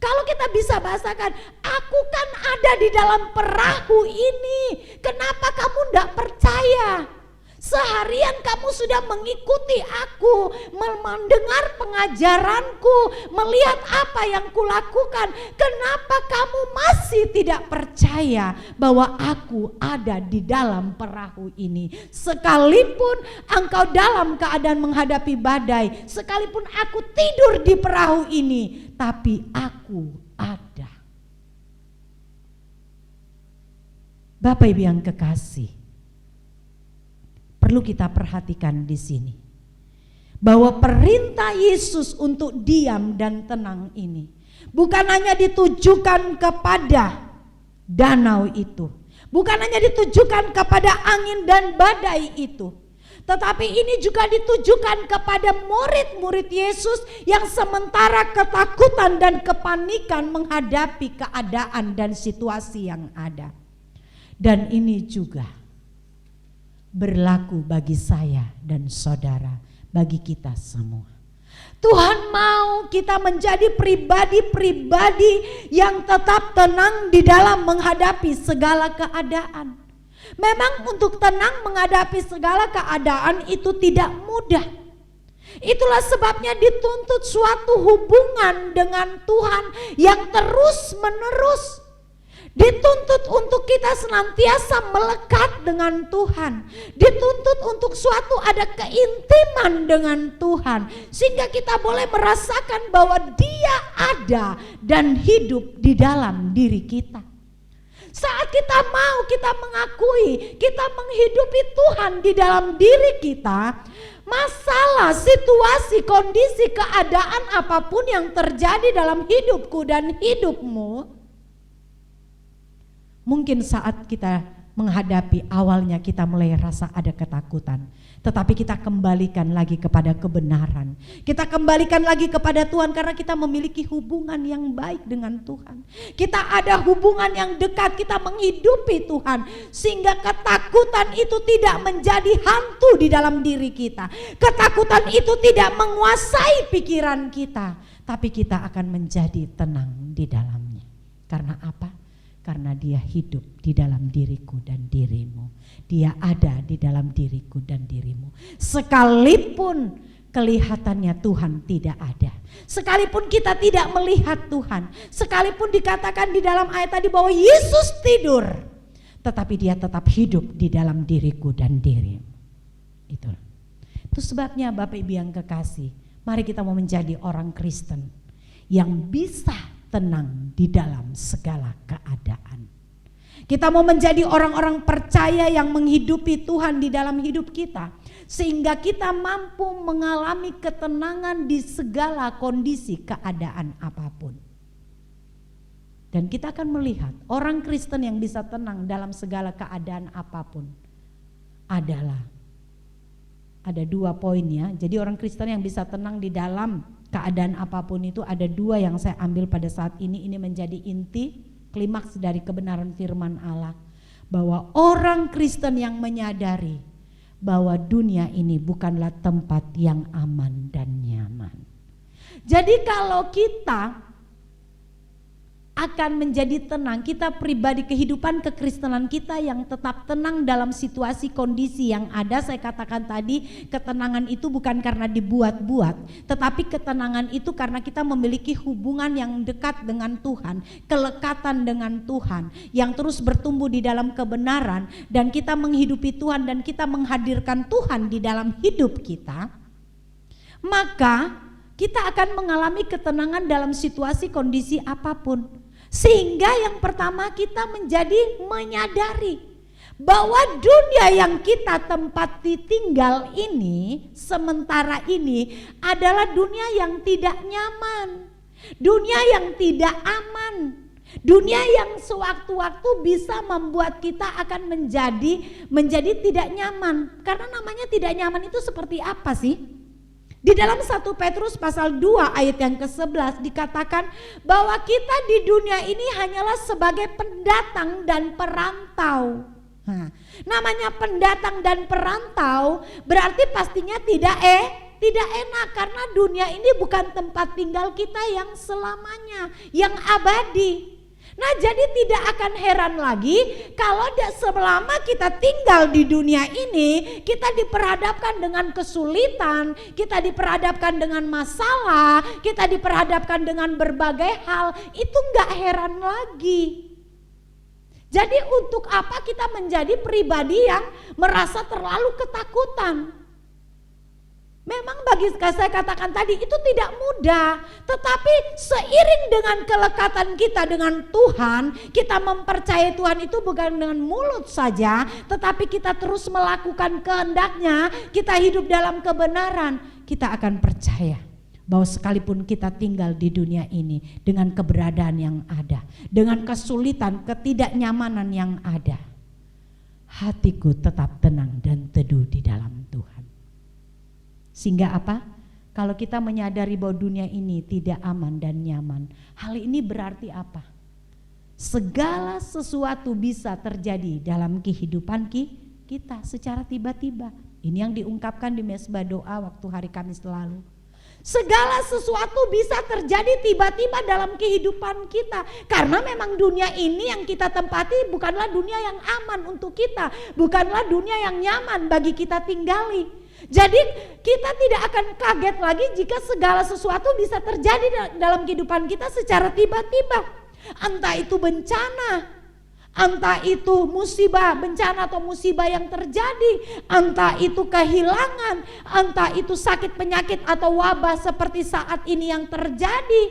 Kalau kita bisa bahasakan, aku kan ada di dalam perahu ini. Kenapa kamu tidak percaya? Seharian kamu sudah mengikuti aku, mendengar pengajaranku, melihat apa yang kulakukan. Kenapa kamu masih tidak percaya bahwa aku ada di dalam perahu ini? Sekalipun engkau dalam keadaan menghadapi badai, sekalipun aku tidur di perahu ini, tapi aku ada. Bapak Ibu yang kekasih, perlu kita perhatikan di sini bahwa perintah Yesus untuk diam dan tenang ini bukan hanya ditujukan kepada danau itu, bukan hanya ditujukan kepada angin dan badai itu, tetapi ini juga ditujukan kepada murid-murid Yesus yang sementara ketakutan dan kepanikan menghadapi keadaan dan situasi yang ada. Dan ini juga berlaku bagi saya dan saudara, bagi kita semua. Tuhan mau kita menjadi pribadi-pribadi yang tetap tenang di dalam menghadapi segala keadaan. Memang untuk tenang menghadapi segala keadaan itu tidak mudah. Itulah sebabnya dituntut suatu hubungan dengan Tuhan yang terus menerus. Dituntut untuk kita senantiasa melekat dengan Tuhan. Dituntut untuk suatu ada keintiman dengan Tuhan, sehingga kita boleh merasakan bahwa Dia ada dan hidup di dalam diri kita. Saat kita mau, kita mengakui, kita menghidupi Tuhan di dalam diri kita, masalah, situasi, kondisi, keadaan apapun yang terjadi dalam hidupku dan hidupmu, mungkin saat kita menghadapi, awalnya kita mulai rasa ada ketakutan. Tetapi kita kembalikan lagi kepada kebenaran. Kita kembalikan lagi kepada Tuhan karena kita memiliki hubungan yang baik dengan Tuhan. Kita ada hubungan yang dekat, kita menghidupi Tuhan. Sehingga ketakutan itu tidak menjadi hantu di dalam diri kita. Ketakutan itu tidak menguasai pikiran kita. Tapi kita akan menjadi tenang di dalamnya. Karena apa? Karena dia hidup di dalam diriku dan dirimu. Dia ada di dalam diriku dan dirimu. Sekalipun kelihatannya Tuhan tidak ada. Sekalipun kita tidak melihat Tuhan. Sekalipun dikatakan di dalam ayat tadi bahwa Yesus tidur. Tetapi dia tetap hidup di dalam diriku dan dirimu. Itu sebabnya Bapak Ibu yang kekasih. Mari kita mau menjadi orang Kristen yang bisa tenang di dalam segala keadaan. Kita mau menjadi orang-orang percaya yang menghidupi Tuhan di dalam hidup kita. Sehingga kita mampu mengalami ketenangan di segala kondisi keadaan apapun. Dan kita akan melihat orang Kristen yang bisa tenang dalam segala keadaan apapun adalah ada 2 poinnya. Jadi orang Kristen yang bisa tenang di dalam keadaan apapun itu ada 2 yang saya ambil pada saat ini. Ini menjadi inti klimaks dari kebenaran firman Allah. Bahwa orang Kristen yang menyadari bahwa dunia ini bukanlah tempat yang aman dan nyaman. Jadi kalau kita akan menjadi tenang, kita pribadi kehidupan kekristenan kita yang tetap tenang dalam situasi kondisi yang ada. Saya katakan tadi, ketenangan itu bukan karena dibuat-buat, tetapi ketenangan itu karena kita memiliki hubungan yang dekat dengan Tuhan, kelekatan dengan Tuhan, yang terus bertumbuh di dalam kebenaran, dan kita menghidupi Tuhan dan kita menghadirkan Tuhan di dalam hidup kita. Maka kita akan mengalami ketenangan dalam situasi kondisi apapun. Sehingga yang pertama kita menjadi menyadari bahwa dunia yang kita tempati tinggal ini sementara ini adalah dunia yang tidak nyaman, dunia yang tidak aman, dunia yang sewaktu-waktu bisa membuat kita akan menjadi tidak nyaman. Karena namanya tidak nyaman itu seperti apa sih? Di dalam 1 Petrus pasal 2 ayat yang ke-11 dikatakan bahwa kita di dunia ini hanyalah sebagai pendatang dan perantau. Namanya pendatang dan perantau berarti pastinya tidak enak karena dunia ini bukan tempat tinggal kita yang selamanya, yang abadi. Nah, jadi tidak akan heran lagi kalau selama kita tinggal di dunia ini, kita diperhadapkan dengan kesulitan, kita diperhadapkan dengan masalah, kita diperhadapkan dengan berbagai hal, itu enggak heran lagi. Jadi untuk apa kita menjadi pribadi yang merasa terlalu ketakutan? Memang bagi saya katakan tadi itu tidak mudah, tetapi seiring dengan kelekatan kita dengan Tuhan, kita mempercayai Tuhan itu bukan dengan mulut saja, tetapi kita terus melakukan kehendak-Nya, kita hidup dalam kebenaran, kita akan percaya bahwa sekalipun kita tinggal di dunia ini dengan keberadaan yang ada, dengan kesulitan, ketidaknyamanan yang ada, hatiku tetap tenang dan teduh di dalam Tuhan. Sehingga apa? Kalau kita menyadari bahwa dunia ini tidak aman dan nyaman, hal ini berarti apa? Segala sesuatu bisa terjadi dalam kehidupan kita secara tiba-tiba. Ini yang diungkapkan di mesbah doa waktu hari Kamis lalu. Segala sesuatu bisa terjadi tiba-tiba dalam kehidupan kita. Karena memang dunia ini yang kita tempati bukanlah dunia yang aman untuk kita, bukanlah dunia yang nyaman bagi kita tinggali. Jadi kita tidak akan kaget lagi jika segala sesuatu bisa terjadi dalam kehidupan kita secara tiba-tiba. Entah itu bencana, entah itu musibah, bencana atau musibah yang terjadi, entah itu kehilangan, entah itu sakit penyakit atau wabah seperti saat ini yang terjadi,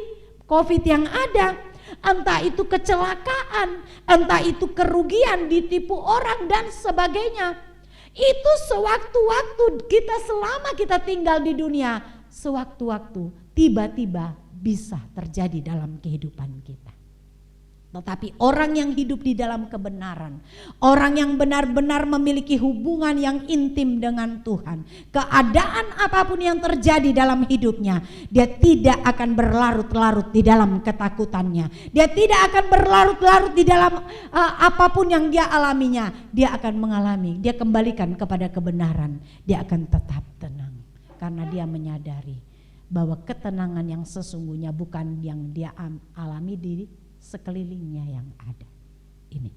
COVID yang ada, entah itu kecelakaan, entah itu kerugian, ditipu orang dan sebagainya. Itu sewaktu-waktu kita selama kita tinggal di dunia, sewaktu-waktu tiba-tiba bisa terjadi dalam kehidupan kita. Tetapi orang yang hidup di dalam kebenaran, orang yang benar-benar memiliki hubungan yang intim dengan Tuhan, keadaan apapun yang terjadi dalam hidupnya, dia tidak akan berlarut-larut di dalam ketakutannya. Dia tidak akan berlarut-larut di dalam apapun yang dia alaminya. Dia akan mengalami, dia kembalikan kepada kebenaran. Dia akan tetap tenang karena dia menyadari bahwa ketenangan yang sesungguhnya bukan yang dia alami di sekelilingnya yang ada ini.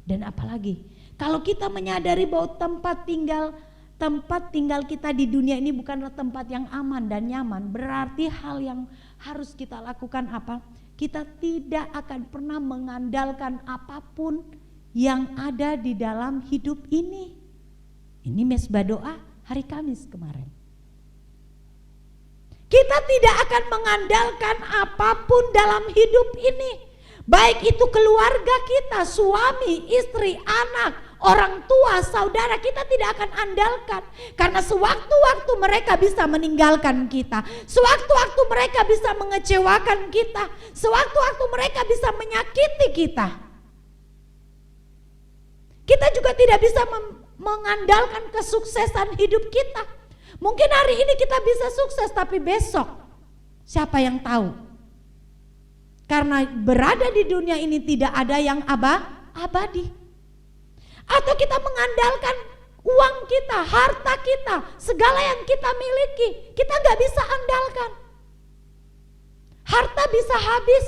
Dan apalagi kalau kita menyadari bahwa tempat tinggal kita di dunia ini bukanlah tempat yang aman dan nyaman, berarti hal yang harus kita lakukan apa? Kita tidak akan pernah mengandalkan apapun yang ada di dalam hidup ini. Ini mesbah doa hari Kamis kemarin. Kita tidak akan mengandalkan apapun dalam hidup ini. Baik itu keluarga kita, suami, istri, anak, orang tua, saudara, kita tidak akan andalkan. Karena sewaktu-waktu mereka bisa meninggalkan kita. Sewaktu-waktu mereka bisa mengecewakan kita. Sewaktu-waktu mereka bisa menyakiti kita. Kita juga tidak bisa mengandalkan kesuksesan hidup kita. Mungkin hari ini kita bisa sukses, tapi besok siapa yang tahu? Karena berada di dunia ini tidak ada yang abadi. Atau kita mengandalkan uang kita, harta kita, segala yang kita miliki, kita gak bisa andalkan. Harta bisa habis.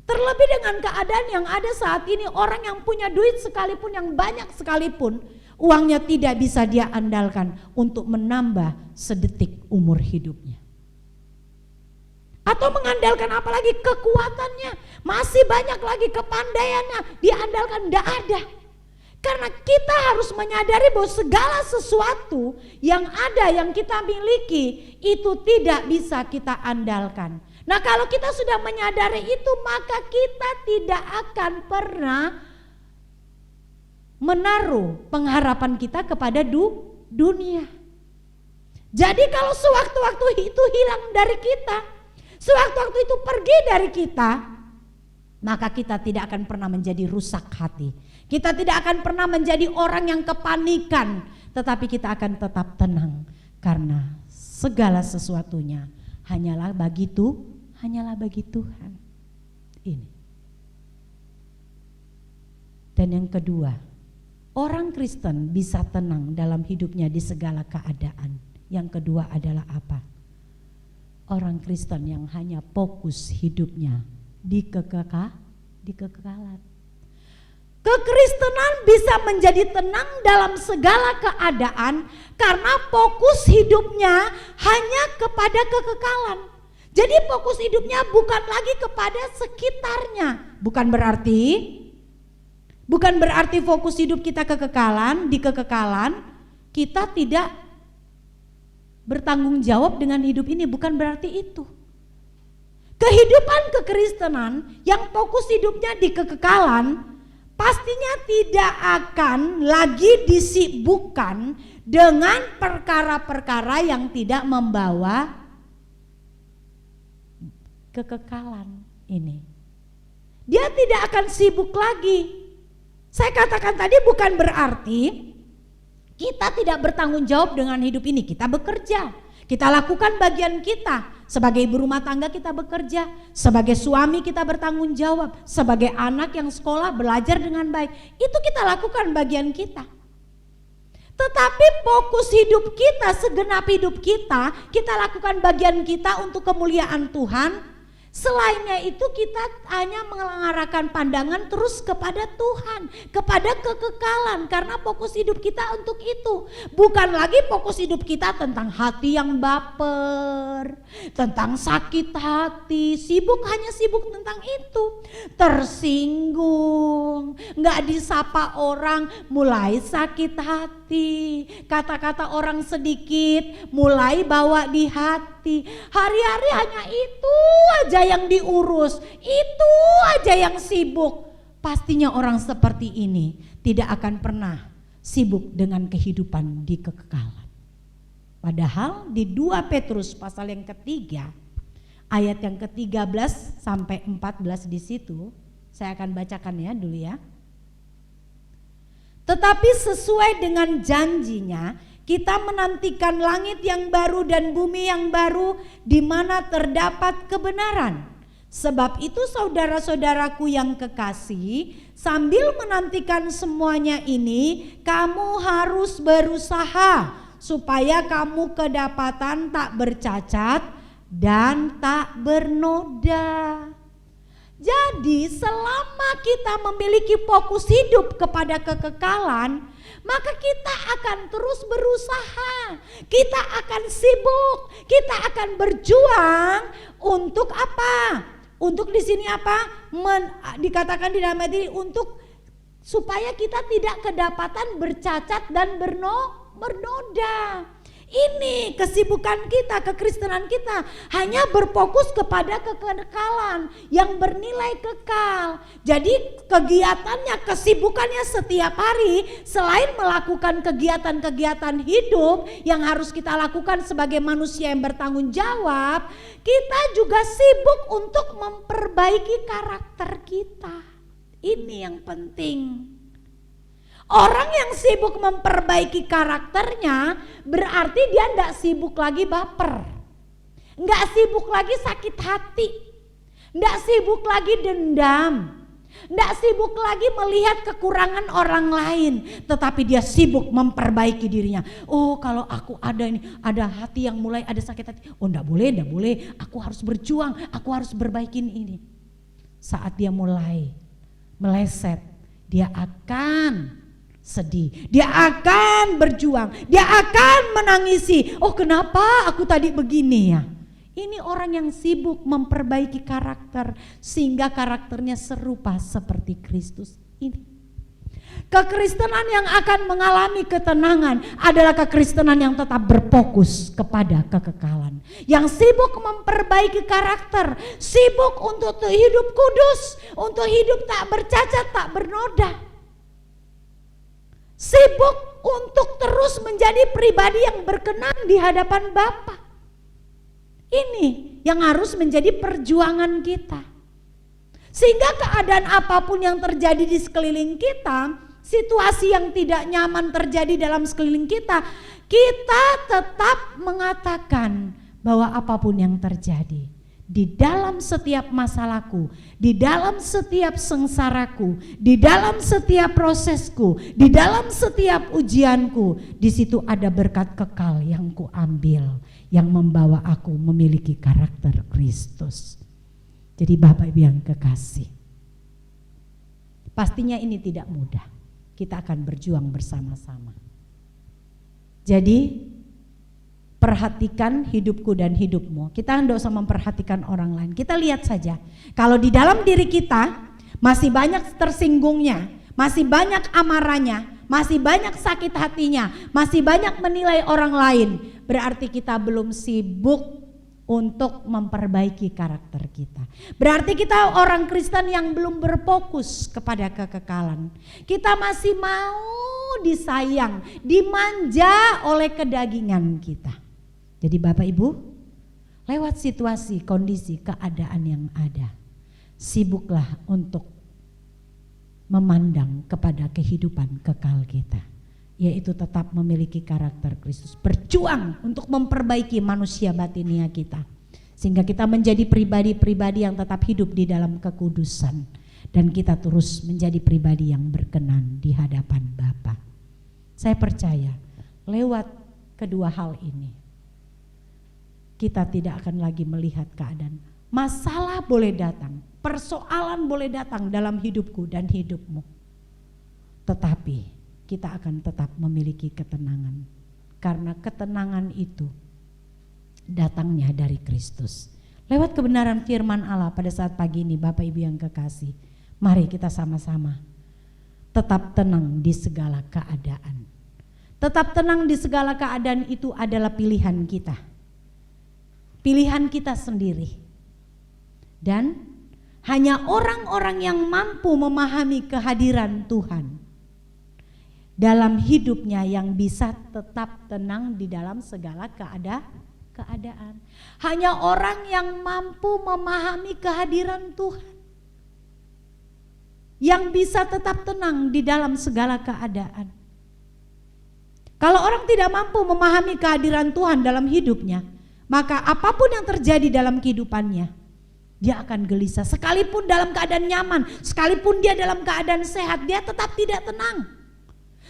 Terlebih dengan keadaan yang ada saat ini, orang yang punya duit sekalipun, yang banyak sekalipun, uangnya tidak bisa dia andalkan untuk menambah sedetik umur hidupnya. Atau mengandalkan apalagi kekuatannya, masih banyak lagi kepandaiannya, dia andalkan, tidak ada. Karena kita harus menyadari bahwa segala sesuatu yang ada, yang kita miliki, itu tidak bisa kita andalkan. Nah kalau kita sudah menyadari itu, maka kita tidak akan pernah menaruh pengharapan kita kepada dunia. Jadi kalau sewaktu-waktu itu hilang dari kita, sewaktu-waktu itu pergi dari kita, maka kita tidak akan pernah menjadi rusak hati. Kita tidak akan pernah menjadi orang yang kepanikan, tetapi kita akan tetap tenang. Karena segala sesuatunya hanyalah bagi Tuhan. Ini. Dan yang kedua, orang Kristen bisa tenang dalam hidupnya di segala keadaan. Yang kedua adalah apa? Orang Kristen yang hanya fokus hidupnya di kekekalan. Kekristenan bisa menjadi tenang dalam segala keadaan karena fokus hidupnya hanya kepada kekekalan. Jadi fokus hidupnya bukan lagi kepada sekitarnya. Bukan berarti fokus hidup kita di kekekalan, kita tidak bertanggung jawab dengan hidup ini, bukan berarti itu. Kehidupan kekristenan yang fokus hidupnya di kekekalan pastinya tidak akan lagi disibukkan dengan perkara-perkara yang tidak membawa kekekalan ini. Dia tidak akan sibuk lagi. Saya katakan tadi bukan berarti kita tidak bertanggung jawab dengan hidup ini. Kita bekerja, kita lakukan bagian kita. Sebagai ibu rumah tangga kita bekerja, sebagai suami kita bertanggung jawab, sebagai anak yang sekolah belajar dengan baik. Itu kita lakukan bagian kita. Tetapi fokus hidup kita, segenap hidup kita lakukan bagian kita untuk kemuliaan Tuhan. Selainnya itu kita hanya mengarahkan pandangan terus kepada Tuhan, kepada kekekalan, karena fokus hidup kita untuk itu. Bukan lagi fokus hidup kita tentang hati yang baper, tentang sakit hati, hanya sibuk tentang itu. Tersinggung, gak disapa orang, mulai sakit hati. Kata-kata orang sedikit, mulai bawa di hati. Hari-hari hanya itu aja yang diurus, itu aja yang sibuk. Pastinya orang seperti ini tidak akan pernah sibuk dengan kehidupan di kekekalan. Padahal di 2 Petrus pasal yang ketiga ayat yang ke-13 sampai 14 di situ. Saya akan bacakan ya dulu ya. Tetapi sesuai dengan janjinya, kita menantikan langit yang baru dan bumi yang baru di mana terdapat kebenaran. Sebab itu saudara-saudaraku yang kekasih, sambil menantikan semuanya ini, kamu harus berusaha supaya kamu kedapatan tak bercacat dan tak bernoda. Jadi selama kita memiliki fokus hidup kepada kekekalan, maka kita akan terus berusaha, kita akan sibuk, kita akan berjuang untuk apa? Untuk di sini apa? Dikatakan di dalam ayat ini untuk supaya kita tidak kedapatan bercacat dan bernoda. Ini kesibukan kita, kekristenan kita hanya berfokus kepada kekekalan yang bernilai kekal. Jadi kegiatannya, kesibukannya setiap hari selain melakukan kegiatan-kegiatan hidup yang harus kita lakukan sebagai manusia yang bertanggung jawab, kita juga sibuk untuk memperbaiki karakter kita. Ini yang penting. Orang yang sibuk memperbaiki karakternya berarti dia tidak sibuk lagi baper, nggak sibuk lagi sakit hati, nggak sibuk lagi dendam, nggak sibuk lagi melihat kekurangan orang lain, tetapi dia sibuk memperbaiki dirinya. Oh, kalau aku ada hati yang mulai ada sakit hati, oh nggak boleh, aku harus berjuang, aku harus berbaikin ini. Saat dia mulai meleset, dia akan sedih, dia akan berjuang, dia akan menangisi. Oh, kenapa aku tadi begini ya? Ini orang yang sibuk memperbaiki karakter sehingga karakternya serupa seperti Kristus ini. Kekristenan yang akan mengalami ketenangan adalah kekristenan yang tetap berfokus kepada kekekalan, yang sibuk memperbaiki karakter, sibuk untuk hidup kudus, untuk hidup tak bercacat, tak bernoda. Sibuk untuk terus menjadi pribadi yang berkenan di hadapan Bapa. Ini yang harus menjadi perjuangan kita. Sehingga keadaan apapun yang terjadi di sekeliling kita, situasi yang tidak nyaman terjadi dalam sekeliling kita, kita tetap mengatakan bahwa apapun yang terjadi, di dalam setiap masalahku, di dalam setiap sengsaraku, di dalam setiap prosesku, di dalam setiap ujianku, di situ ada berkat kekal yang kuambil, yang membawa aku memiliki karakter Kristus. Jadi Bapak Ibu yang kekasih, pastinya ini tidak mudah. Kita akan berjuang bersama-sama. Jadi perhatikan hidupku dan hidupmu. Kita tidak usah memperhatikan orang lain. Kita lihat saja. Kalau di dalam diri kita masih banyak tersinggungnya, masih banyak amarahnya, masih banyak sakit hatinya, masih banyak menilai orang lain, berarti kita belum sibuk untuk memperbaiki karakter kita. Berarti kita orang Kristen yang belum berfokus kepada kekekalan. Kita masih mau disayang, dimanja oleh kedagingan kita. Jadi Bapak Ibu, lewat situasi, kondisi, keadaan yang ada, sibuklah untuk memandang kepada kehidupan kekal kita, yaitu tetap memiliki karakter Kristus. Berjuang untuk memperbaiki manusia batinia kita, sehingga kita menjadi pribadi-pribadi yang tetap hidup di dalam kekudusan, dan kita terus menjadi pribadi yang berkenan di hadapan Bapa. Saya percaya lewat kedua hal ini, kita tidak akan lagi melihat keadaan. Masalah boleh datang, persoalan boleh datang dalam hidupku dan hidupmu, tetapi kita akan tetap memiliki ketenangan, karena ketenangan itu datangnya dari Kristus. Lewat kebenaran firman Allah pada saat pagi ini, Bapak Ibu yang kekasih, mari kita sama-sama tetap tenang di segala keadaan. Tetap tenang di segala keadaan itu adalah pilihan kita. Pilihan kita sendiri. Dan hanya orang-orang yang mampu memahami kehadiran Tuhan dalam hidupnya yang bisa tetap tenang di dalam segala keadaan. Hanya orang yang mampu memahami kehadiran Tuhan yang bisa tetap tenang di dalam segala keadaan. Kalau orang tidak mampu memahami kehadiran Tuhan dalam hidupnya, maka apapun yang terjadi dalam kehidupannya, dia akan gelisah. Sekalipun dalam keadaan nyaman, sekalipun dia dalam keadaan sehat, dia tetap tidak tenang.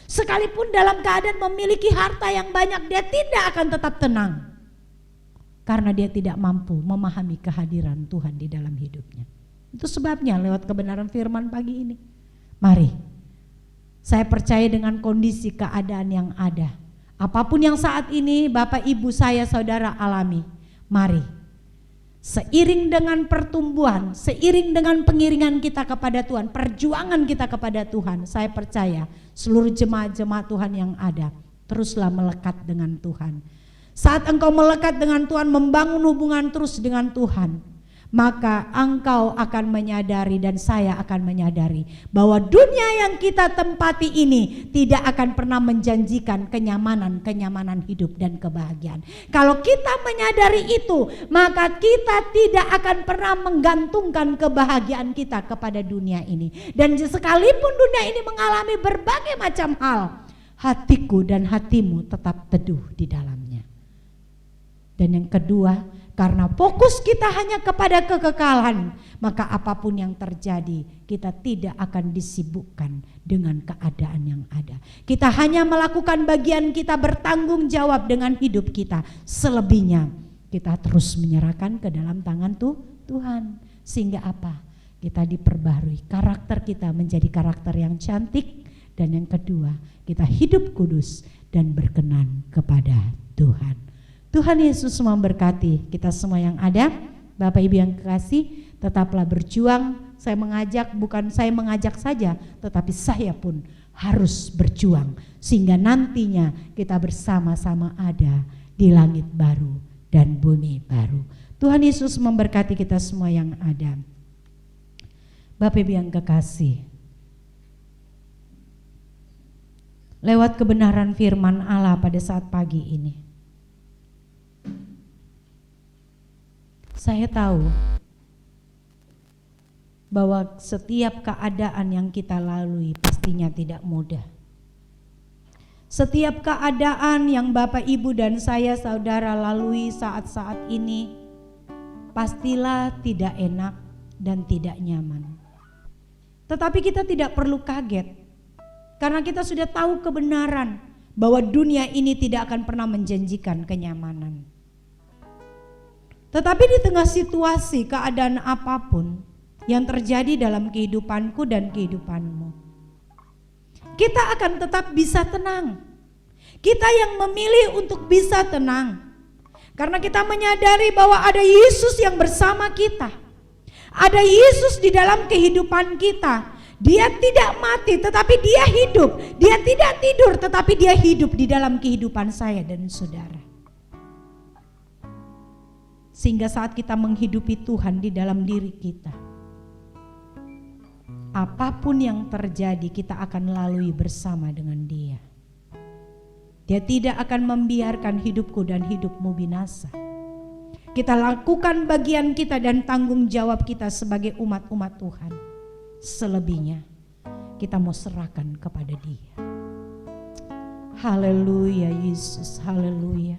Sekalipun dalam keadaan memiliki harta yang banyak, dia tidak akan tetap tenang. Karena dia tidak mampu memahami kehadiran Tuhan di dalam hidupnya. Itu sebabnya lewat kebenaran firman pagi ini, mari, saya percaya dengan kondisi keadaan yang ada. Apapun yang saat ini Bapak Ibu saya saudara alami, mari seiring dengan pertumbuhan, seiring dengan pengiringan kita kepada Tuhan, perjuangan kita kepada Tuhan, saya percaya seluruh jemaat-jemaat Tuhan yang ada, teruslah melekat dengan Tuhan. Saat engkau melekat dengan Tuhan, membangun hubungan terus dengan Tuhan, maka engkau akan menyadari dan saya akan menyadari bahwa dunia yang kita tempati ini tidak akan pernah menjanjikan kenyamanan hidup dan kebahagiaan. Kalau kita menyadari itu, maka kita tidak akan pernah menggantungkan kebahagiaan kita kepada dunia ini. Dan sekalipun dunia ini mengalami berbagai macam hal, hatiku dan hatimu tetap teduh di dalamnya. Dan yang kedua, karena fokus kita hanya kepada kekekalan, maka apapun yang terjadi, kita tidak akan disibukkan dengan keadaan yang ada. Kita hanya melakukan bagian kita, bertanggung jawab dengan hidup kita. Selebihnya kita terus menyerahkan ke dalam tangan Tuhan. Sehingga apa? Kita diperbarui, karakter kita menjadi karakter yang cantik. Dan yang kedua, kita hidup kudus dan berkenan kepada Tuhan. Tuhan Yesus memberkati kita semua yang ada. Bapak Ibu yang kekasih, tetaplah berjuang. Bukan saya mengajak saja, tetapi saya pun harus berjuang. Sehingga nantinya kita bersama-sama ada di langit baru dan bumi baru. Tuhan Yesus memberkati kita semua yang ada. Bapak Ibu yang kekasih, lewat kebenaran firman Allah pada saat pagi ini, saya tahu bahwa setiap keadaan yang kita lalui pastinya tidak mudah. Setiap keadaan yang Bapak Ibu dan saya saudara lalui saat-saat ini pastilah tidak enak dan tidak nyaman. Tetapi kita tidak perlu kaget, karena kita sudah tahu kebenaran bahwa dunia ini tidak akan pernah menjanjikan kenyamanan. Tetapi di tengah situasi keadaan apapun yang terjadi dalam kehidupanku dan kehidupanmu, kita akan tetap bisa tenang. Kita yang memilih untuk bisa tenang, karena kita menyadari bahwa ada Yesus yang bersama kita. Ada Yesus di dalam kehidupan kita. Dia tidak mati tetapi dia hidup. Dia tidak tidur tetapi dia hidup di dalam kehidupan saya dan saudara. Sehingga saat kita menghidupi Tuhan di dalam diri kita, apapun yang terjadi kita akan lalui bersama dengan Dia. Dia tidak akan membiarkan hidupku dan hidupmu binasa. Kita lakukan bagian kita dan tanggung jawab kita sebagai umat-umat Tuhan. Selebihnya kita mau serahkan kepada Dia. Haleluya Yesus, haleluya.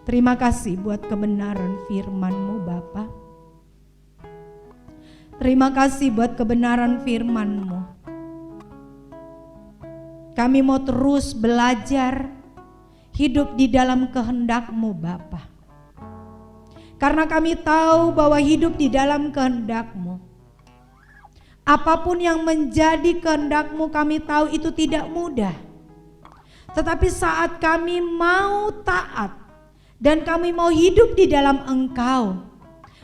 Terima kasih buat kebenaran firman-Mu Bapa. Terima kasih buat kebenaran firman-Mu. Kami mau terus belajar hidup di dalam kehendak-Mu Bapa. Karena kami tahu bahwa hidup di dalam kehendak-Mu, apapun yang menjadi kehendak-Mu, kami tahu itu tidak mudah. Tetapi saat kami mau taat dan kami mau hidup di dalam Engkau,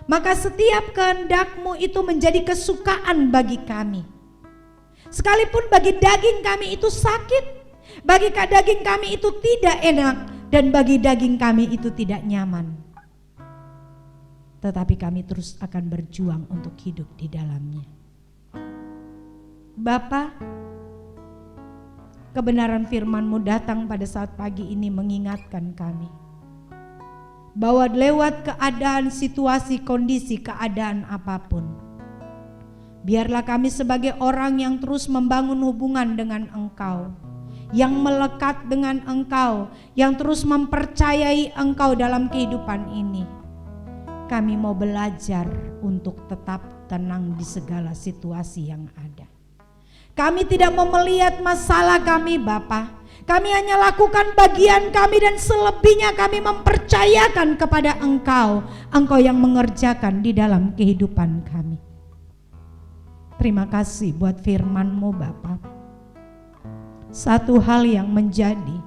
maka setiap kehendak-Mu itu menjadi kesukaan bagi kami. Sekalipun bagi daging kami itu sakit, bagi daging kami itu tidak enak, dan bagi daging kami itu tidak nyaman, tetapi kami terus akan berjuang untuk hidup di dalamnya. Bapa, kebenaran firman-Mu datang pada saat pagi ini mengingatkan kami bahwa lewat keadaan, situasi, kondisi, keadaan apapun, biarlah kami sebagai orang yang terus membangun hubungan dengan Engkau, yang melekat dengan Engkau, yang terus mempercayai Engkau dalam kehidupan ini. Kami mau belajar untuk tetap tenang di segala situasi yang ada. Kami tidak mau melihat masalah kami, Bapa. Kami hanya lakukan bagian kami dan selebihnya kami mempercayakan kepada Engkau. Engkau yang mengerjakan di dalam kehidupan kami. Terima kasih buat firman-Mu, Bapa. Satu hal yang menjadi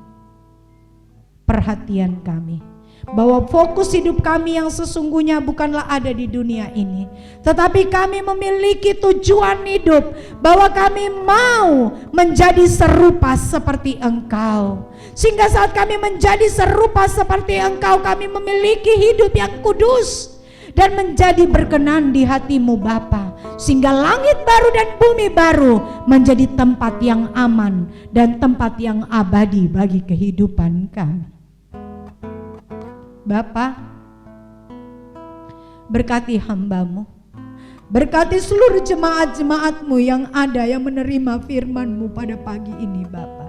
perhatian kami, bahwa fokus hidup kami yang sesungguhnya bukanlah ada di dunia ini, tetapi kami memiliki tujuan hidup, bahwa kami mau menjadi serupa seperti Engkau. Sehingga saat kami menjadi serupa seperti Engkau, kami memiliki hidup yang kudus dan menjadi berkenan di hati-Mu, Bapa. Sehingga langit baru dan bumi baru menjadi tempat yang aman dan tempat yang abadi bagi kehidupan kami. Bapa, berkati hamba-Mu, berkati seluruh jemaat-jemaat-Mu yang ada yang menerima firman-Mu pada pagi ini, Bapa.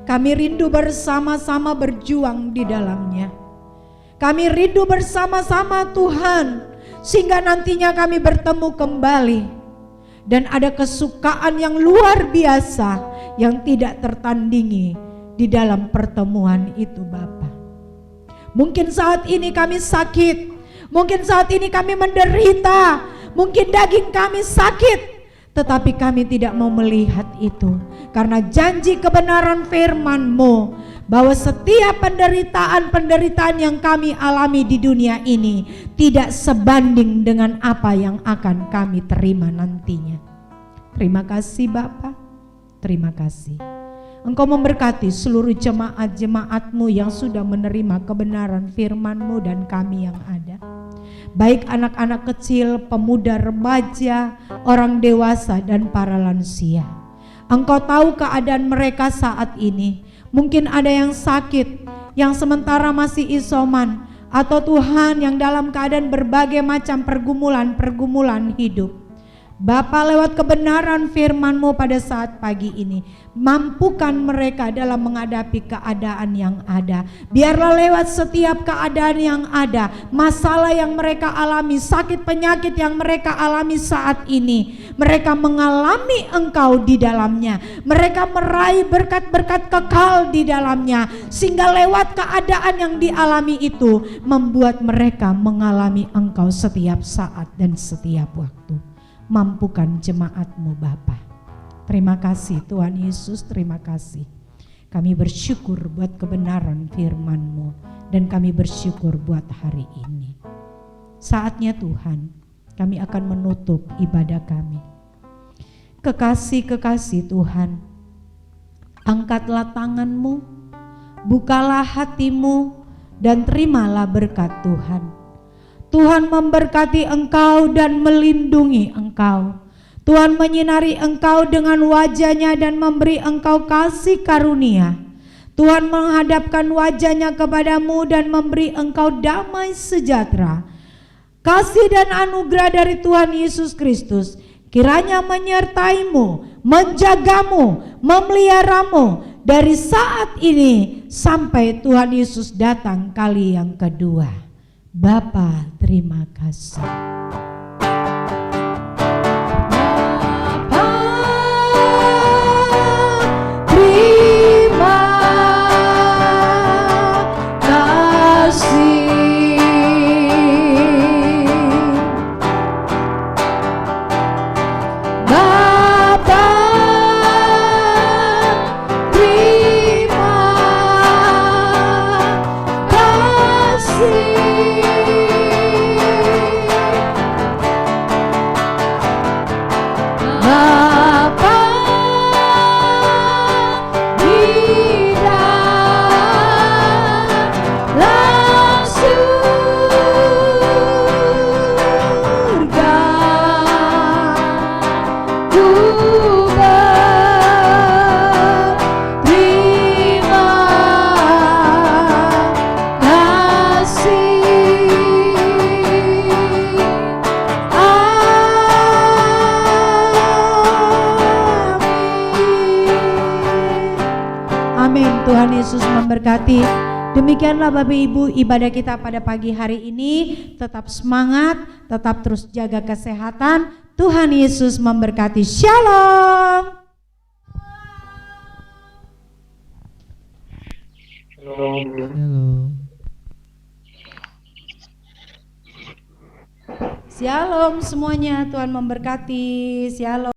Kami rindu bersama-sama berjuang di dalamnya. Kami rindu bersama-sama, Tuhan, sehingga nantinya kami bertemu kembali dan ada kesukaan yang luar biasa yang tidak tertandingi di dalam pertemuan itu, Bapa. Mungkin saat ini kami sakit, mungkin saat ini kami menderita, mungkin daging kami sakit, tetapi kami tidak mau melihat itu, karena janji kebenaran firman-Mu bahwa setiap penderitaan yang kami alami di dunia ini tidak sebanding dengan apa yang akan kami terima nantinya. Terima kasih Bapa, terima kasih. Engkau memberkati seluruh jemaat-jemaat-Mu yang sudah menerima kebenaran firman-Mu dan kami yang ada. Baik anak-anak kecil, pemuda, remaja, orang dewasa dan para lansia. Engkau tahu keadaan mereka saat ini. Mungkin ada yang sakit, yang sementara masih isoman, atau Tuhan yang dalam keadaan berbagai macam pergumulan hidup. Bapa, lewat kebenaran firman-Mu pada saat pagi ini, mampukan mereka dalam menghadapi keadaan yang ada. Biarlah lewat setiap keadaan yang ada, masalah yang mereka alami, sakit penyakit yang mereka alami saat ini, mereka mengalami Engkau di dalamnya. Mereka meraih berkat-berkat kekal di dalamnya, sehingga lewat keadaan yang dialami itu membuat mereka mengalami Engkau setiap saat dan setiap waktu. Mampukan jemaat-Mu, Bapa. Terima kasih Tuhan Yesus, terima kasih. Kami bersyukur buat kebenaran firman-Mu, dan kami bersyukur buat hari ini. Saatnya Tuhan, kami akan menutup ibadah kami. Kekasih-kekasih Tuhan, angkatlah tangan-Mu, bukalah hati-Mu, dan terimalah berkat Tuhan. Tuhan memberkati engkau dan melindungi engkau. Tuhan menyinari engkau dengan wajah-Nya dan memberi engkau kasih karunia. Tuhan menghadapkan wajah-Nya kepadamu dan memberi engkau damai sejahtera. Kasih dan anugerah dari Tuhan Yesus Kristus kiranya menyertaimu, menjagamu, memeliharamu dari saat ini sampai Tuhan Yesus datang kali yang kedua. Bapa, terima kasih. Tuhan Yesus memberkati. Demikianlah Bapak Ibu ibadah kita pada pagi hari ini. Tetap semangat, tetap terus jaga kesehatan. Tuhan Yesus memberkati. Shalom. Halo. Shalom semuanya, Tuhan memberkati. Shalom.